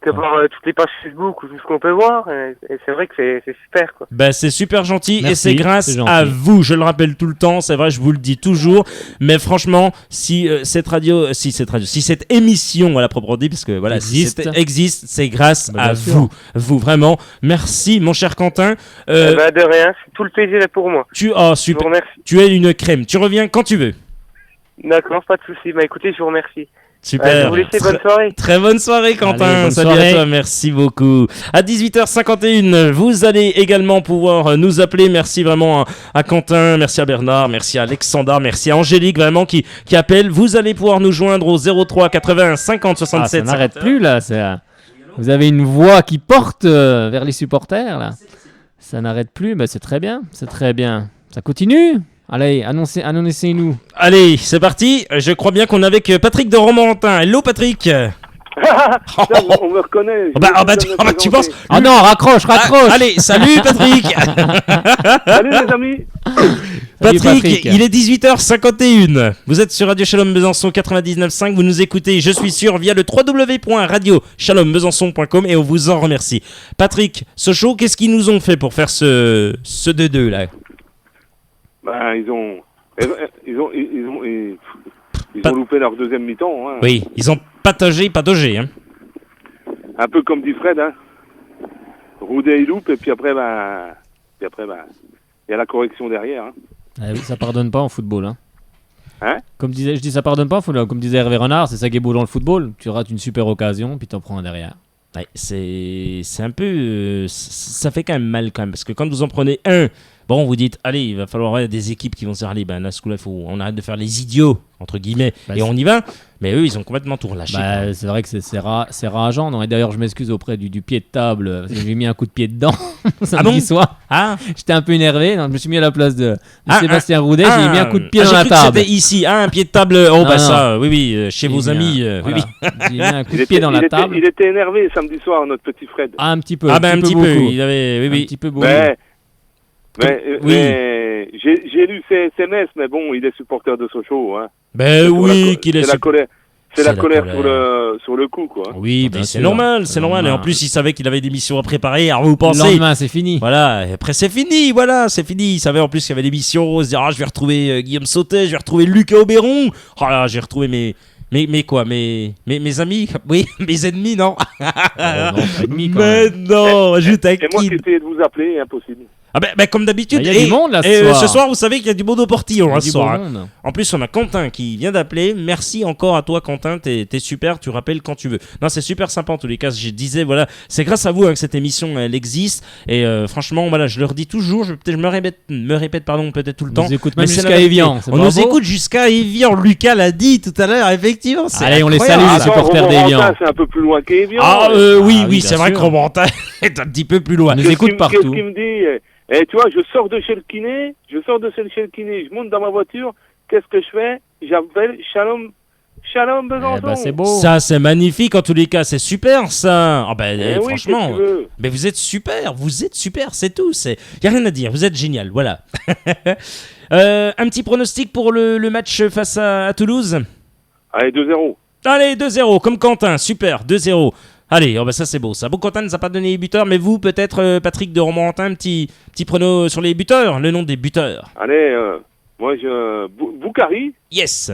que par toutes les pages Facebook ou tout ce qu'on peut voir. Et c'est vrai que c'est super, quoi. C'est super gentil. Merci, et c'est grâce à vous, je le rappelle tout le temps, c'est vrai, je vous le dis toujours, mais franchement, si cette émission à la proprement dit, parce que voilà, existe, c'est grâce à vous, vraiment. Merci, mon cher Quentin. De rien, tout le plaisir est pour moi. Super. Je vous remercie. Tu es une crème. Tu reviens quand tu veux. D'accord, pas de souci. Écoutez, je vous remercie. Super. Je vous laisse, bonne soirée. Très bonne soirée, Quentin. Allez, bonne Salut soirée. à toi, merci beaucoup. À 18h51, vous allez également pouvoir nous appeler. Merci vraiment à Quentin, merci à Bernard, merci à Alexandra, merci à Angélique vraiment qui appelle. Vous allez pouvoir nous joindre au 03 80 50 67. Ça n'arrête plus là. Vous avez une voix qui porte vers les supporters là. Ça n'arrête plus. C'est très bien. C'est très bien. Ça continue. Allez, annoncez-nous. Allez, c'est parti. Je crois bien qu'on est avec Patrick de Romorantin. Hello Patrick. On me reconnaît. Tu penses. Ah non, raccroche. Allez, salut Patrick. Salut les amis. Patrick, il est 18h51. Vous êtes sur Radio Shalom Besançon 99.5. Vous nous écoutez, je suis sûr, via le www.radioshalombesançon.com et on vous en remercie. Patrick, Sochaux, qu'est-ce qu'ils nous ont fait pour faire ce 2-2 là? Ils ont loupé leur deuxième mi-temps. Hein. Oui, ils ont pataugé. Hein. Un peu comme dit Fred. Hein. Roudet, il loupe et puis après, il y a la correction derrière. Hein. Oui, ça pardonne pas en football. Hein? Ça pardonne pas en football. Comme disait Hervé Renard, c'est ça qui est beau dans le football. Tu rates une super occasion, puis t'en prends un derrière. Ouais, c'est un peu... ça fait quand même mal quand même, parce que quand vous en prenez un, bon, vous dites, allez, il va falloir des équipes qui vont se dire, allez, là, ce coup-là, on arrête de faire les idiots, entre guillemets, et on y va. Mais eux, ils ont complètement tout relâché. C'est vrai que c'est rageant. Non, et d'ailleurs, je m'excuse auprès du pied de table, parce que j'ai mis un coup de pied dedans samedi soir. J'étais un peu énervé. Non, je me suis mis à la place de Sébastien Roudet. J'ai mis un coup de pied dans la table. C'était ici, un pied de table. Ça, oui, chez vos amis. Voilà. J'ai mis un coup de pied dans la table. Il était énervé samedi soir, notre petit Fred. Un petit peu. Un petit peu. Il avait, un petit peu beaucoup. Mais j'ai lu ses SMS, mais bon, il est supporter de Sochaux. Hein. Qu'il est supporter. C'est la colère sur le coup, quoi. Oui, c'est normal. Et en plus, il savait qu'il avait des missions à préparer. Alors vous pensez, le lendemain, c'est fini. Voilà, et après c'est fini. Il savait en plus qu'il y avait des missions. Se dire, je vais retrouver Guillaume Sautet, je vais retrouver Lucas Auberon. Je vais retrouver mes amis. Oui, mes ennemis, non. Non, pas ennemis, quand mais même. non, je taquine. C'est moi qui essayais de vous appeler, impossible. Comme d'habitude. Il y a du monde là ce soir. Ce soir, vous savez qu'il y a du monde au portillon ce soir. Monde. En plus, on a Quentin qui vient d'appeler. Merci encore à toi, Quentin. T'es super. Tu rappelles quand tu veux. Non, c'est super sympa en tous les cas. Je disais, voilà, c'est grâce à vous que cette émission elle existe. Et franchement, voilà, je le redis toujours. Je me répète, peut-être tout le temps. On nous écoute même jusqu'à Évian. On nous écoute jusqu'à Évian. Lucas l'a dit tout à l'heure. Effectivement, c'est allez, on les salue, les supporters d'Évian. C'est un peu plus loin qu'Évian. Oui, c'est vrai que Romorantin est un petit peu plus loin. On nous écoute partout. Qu'est-ce qu'il me dit? Et tu vois, je sors de chez le kiné, je monte dans ma voiture, qu'est-ce que je fais? J'appelle Shalom Besançon. C'est beau. Ça, c'est magnifique en tous les cas, c'est super ça. Franchement, oui, mais vous êtes super, c'est tout. Y a rien à dire, vous êtes génial, voilà. Un petit pronostic pour le match face à Toulouse? Allez, 2-0. Allez, 2-0, comme Quentin, super, 2-0. Allez, ça c'est beau ça. Bon, Quentin ne nous a pas donné les buteurs, mais vous, peut-être, Patrick de Romorantin, un petit prono sur les buteurs, le nom des buteurs. Allez, moi, Boukari. Yes.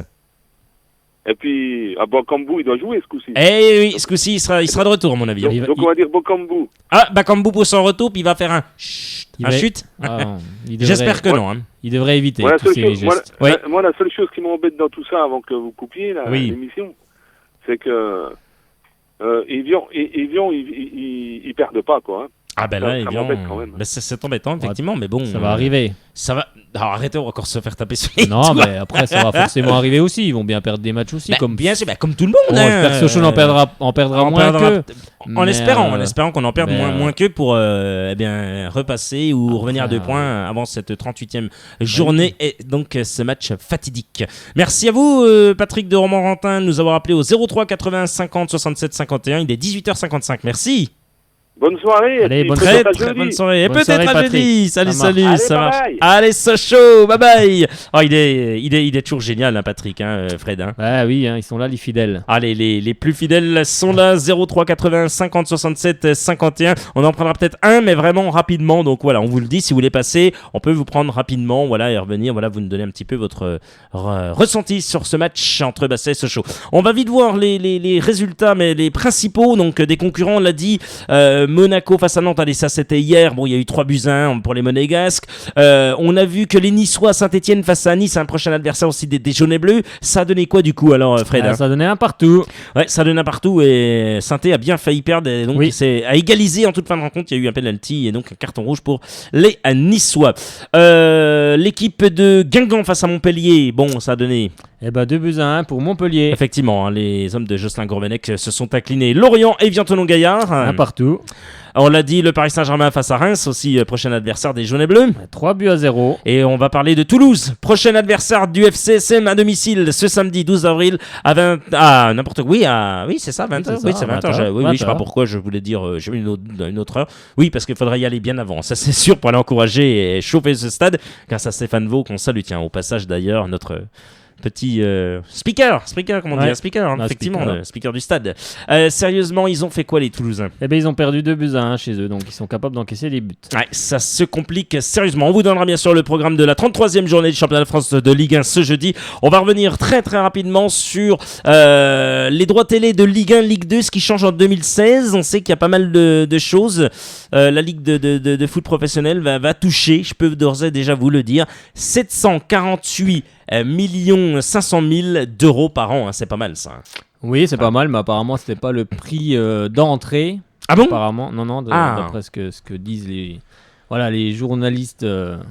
Et puis, Bakambu, il doit jouer ce coup-ci. Oui, ce coup-ci, il sera de retour, à mon avis. Donc on va dire Bakambu. Bakambu pour son retour, puis il va faire un chute. J'espère que non. Hein. Il devrait éviter. Moi, la seule chose qui m'embête dans tout ça, avant que vous coupiez l'émission, c'est que Évian, ils perdent pas, quoi. Hein. Ah ben là, Ça évidemment, m'embête quand même. c'est embêtant, effectivement, mais bon. Ça va arriver. Ça va. Alors arrêtez, on va encore se faire taper sur les Non, doigts. mais après, ça va forcément arriver aussi. Ils vont bien perdre des matchs aussi. Comme... Bien sûr, comme tout le monde. Bon, j'espère que Sochaux en perdra moins qu'eux. En Mais, espérant qu'on en perde mais, moins qu'eux pour repasser ou revenir à 2 points avant cette 38e journée et donc ce match fatidique. Merci à vous, Patrick de Romorantin, de nous avoir appelé au 03 80 50 67 51. Il est 18h55. Merci. Bonne soirée. Allez, bonne Très bonne soirée. Et Bonne peut-être soirée, à Patrick. jeudi. Salut, Ça marche. salut. Allez, Ça bye marche. bye. Allez, Sochaux. Bye bye. Oh, il est toujours génial, hein, Patrick, Fred. Hein. Ah oui, ils sont là, les fidèles. Allez, les plus fidèles sont là, 03 80 50 67 51. On en prendra peut-être un, mais vraiment rapidement. Donc voilà, on vous le dit, si vous voulez passer, on peut vous prendre rapidement, voilà, et revenir. Voilà, vous nous donnez un petit peu votre ressenti sur ce match entre Bastia et Sochaux. On va vite voir les résultats, mais les principaux, donc des concurrents, on l'a dit, Monaco face à Nantes. Allez, ça c'était hier. Bon, il y a eu 3-1 pour les Monégasques. On a vu que les Niçois, Saint-Etienne face à Nice, un prochain adversaire aussi des jaunes et bleus. Ça a donné quoi du coup alors, Fred? Ça a donné un partout. Ouais, ça donne un partout et Saint-Etienne a bien failli perdre. Et donc, c'est à égaliser en toute fin de rencontre. Il y a eu un penalty et donc un carton rouge pour les Niçois. L'équipe de Guingamp face à Montpellier. Bon, ça a donné. 2-1 pour Montpellier. Effectivement, les hommes de Jocelyn Gourvenec se sont inclinés. Lorient et Viantonon-Gaillard. Un partout. On l'a dit, le Paris Saint-Germain face à Reims, aussi prochain adversaire des jaunes et bleus. 3-0. Et on va parler de Toulouse, prochain adversaire du FCSM à domicile ce samedi 12 avril à 20. Ah, n'importe quoi. Oui, c'est ça, 20h. Oui, c'est 20h. Oui, je sais pas pourquoi je voulais dire j'ai une autre heure. Oui, parce qu'il faudrait y aller bien avant. Ça, c'est sûr, pour aller encourager et chauffer ce stade. Grâce à Stéphane Vaux, qu'on salue. Tiens, au passage d'ailleurs, notre petit speaker, comment on dit, un speaker, hein, effectivement, le speaker du stade. Sérieusement, ils ont fait quoi les Toulousains? Ils ont perdu 2-1 chez eux, donc ils sont capables d'encaisser des buts. Ouais, ça se complique sérieusement. On vous donnera bien sûr le programme de la 33e journée du championnat de France de Ligue 1 ce jeudi. On va revenir très très rapidement sur les droits télé de Ligue 1, Ligue 2, ce qui change en 2016. On sait qu'il y a pas mal de choses. La Ligue de foot professionnel va toucher, je peux d'ores et déjà vous le dire, 748 500 000 d'euros par an, hein. C'est pas mal ça. Oui, c'est pas mal, mais apparemment c'était pas le prix d'entrée. Ah bon? Apparemment, non, d'après ce que disent les journalistes,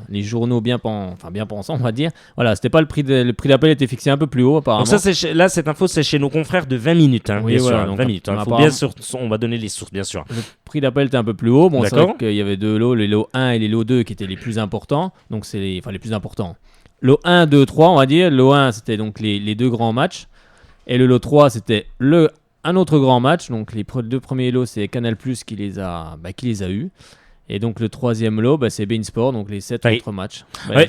les journaux bien pensants, on va dire. Voilà, c'était pas le prix d'appel était fixé un peu plus haut apparemment. Donc ça, cette info, c'est chez nos confrères de 20 minutes. Hein, oui, bien voilà, sûr, donc 20 minutes. Hein, faut bien sûr, on va donner les sources, bien sûr. Le prix d'appel était un peu plus haut. Bon, c'est vrai qu'il y avait deux lots, les lots 1 et les lots 2 qui étaient les plus importants. Donc c'est les plus importants. Lot 1, 2, 3, on va dire. Lot 1, c'était donc les deux grands matchs. Et le lot 3, c'était un autre grand match. Donc les deux premiers lots, c'est Canal+, qui les a eus. Et donc le troisième lot, c'est beIN Sport, donc les 7 autres matchs.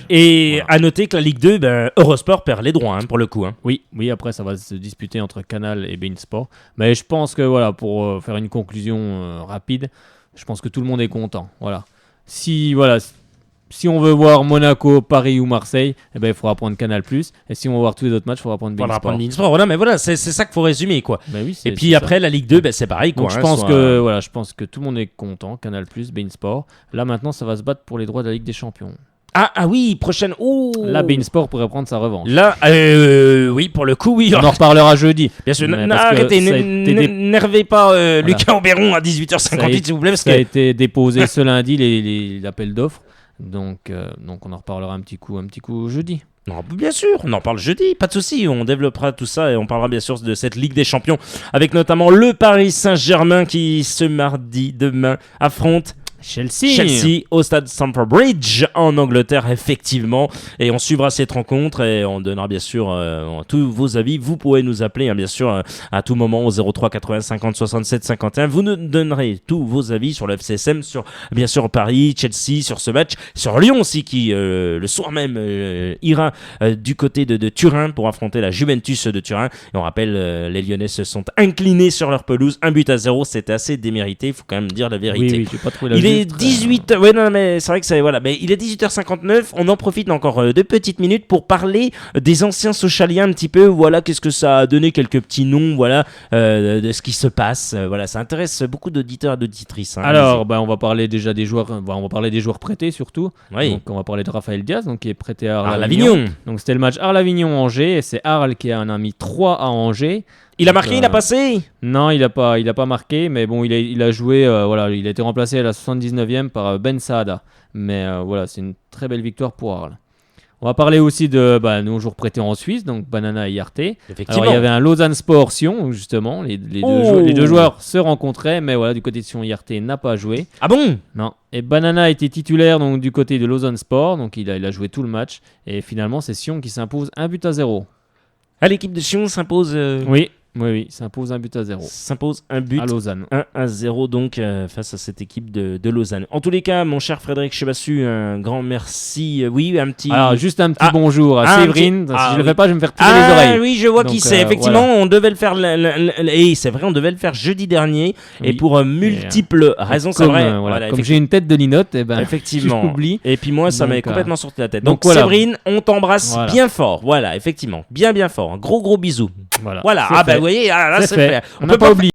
Et à noter que la Ligue 2, Eurosport perd les droits, hein, pour le coup. Hein. Oui, après ça va se disputer entre Canal et beIN Sport. Mais je pense que voilà, pour faire une conclusion rapide, je pense que tout le monde est content. Voilà. Si on veut voir Monaco, Paris ou Marseille, il faudra prendre Canal+. Et si on veut voir tous les autres matchs, il faudra prendre beIN Sport. Voilà, mais voilà, c'est ça qu'il faut résumer, quoi. Oui, et puis après, la Ligue 2, c'est pareil, quoi. Donc, je pense que tout le monde est content. Canal+, beIN Sport. Là, maintenant, ça va se battre pour les droits de la Ligue des Champions. Ah oui, prochaine. Oh. Là, beIN Sport pourrait prendre sa revanche. Là, oui, pour le coup, oui. On en reparlera jeudi. Bien sûr, arrêtez, n'énervez pas Lucas Auberon à 18h58, s'il vous plaît. Ça a été déposé ce lundi, l'appel d'offres. Donc on en reparlera un petit coup jeudi. Non, bien sûr, on en parle jeudi, pas de souci, on développera tout ça et on parlera bien sûr de cette Ligue des Champions avec notamment le Paris Saint-Germain qui ce mardi demain affronte Chelsea au stade Stamford Bridge en Angleterre, effectivement, et on suivra cette rencontre et on donnera bien sûr tous vos avis. Vous pouvez nous appeler bien sûr à tout moment au 03 80 50 67 51. Vous nous donnerez tous vos avis sur le FCSM, sur bien sûr Paris, Chelsea, sur ce match, sur Lyon aussi qui le soir même ira du côté de Turin pour affronter la Juventus de Turin. Et on rappelle, les Lyonnais se sont inclinés sur leur pelouse, 1-0, c'était assez démérité, il faut quand même dire la vérité. Oui, j'ai pas trouvé la 18. Ouais, non, mais c'est vrai que c'est. Voilà. Mais il est 18h59. On en profite encore 2 petites minutes pour parler des anciens Sochaliens un petit peu. Voilà, qu'est-ce que ça a donné, quelques petits noms, voilà, de ce qui se passe. Voilà, ça intéresse beaucoup d'auditeurs et d'auditrices. Hein, alors, on va parler déjà des joueurs. On va parler des joueurs prêtés surtout. Oui. Donc, on va parler de Raphaël Diaz, donc qui est prêté à Arles-Avignon. Donc, c'était le match Arles-Avignon-Angers. Et c'est Arles qui en a mis 3 à Angers. Il a marqué, il a passé. Non, il a pas marqué, mais bon, il a joué, voilà, il a été remplacé à la 79e par Ben Saada. Mais voilà, c'est une très belle victoire pour Arles. On va parler aussi de nos jours prêtés en Suisse, donc Banana et Yarté. Alors il y avait un Lausanne Sport Sion, où justement, les deux joueurs se rencontraient, mais voilà, du côté de Sion, Yarté n'a pas joué. Ah bon? Non. Et Banana était titulaire donc, du côté de Lausanne Sport, donc il a joué tout le match. Et finalement, c'est Sion qui s'impose 1-0. Ah, l'équipe de Sion s'impose. Oui, s'impose 1-0. S'impose un but à Lausanne. 1-0 donc face à cette équipe de Lausanne. En tous les cas, mon cher Frédéric Chebassu, un grand merci. Oui, un petit. Alors, juste un petit bonjour à Séverine. Si je le fais pas, je vais me faire tirer les oreilles. Ah oui, je vois qui c'est. Effectivement, on devait le faire. Et c'est vrai, on devait le faire jeudi dernier. Oui. Et pour multiples raisons, c'est vrai. Comme j'ai une tête de linotte, effectivement. J'oublie. Et puis moi, ça m'est complètement sorti de la tête. Donc Séverine, on t'embrasse bien fort. Voilà, effectivement. Bien fort. Un gros bisou. Voilà. Ah, bah, vous voyez, là, c'est fait. On n'a pas oublié.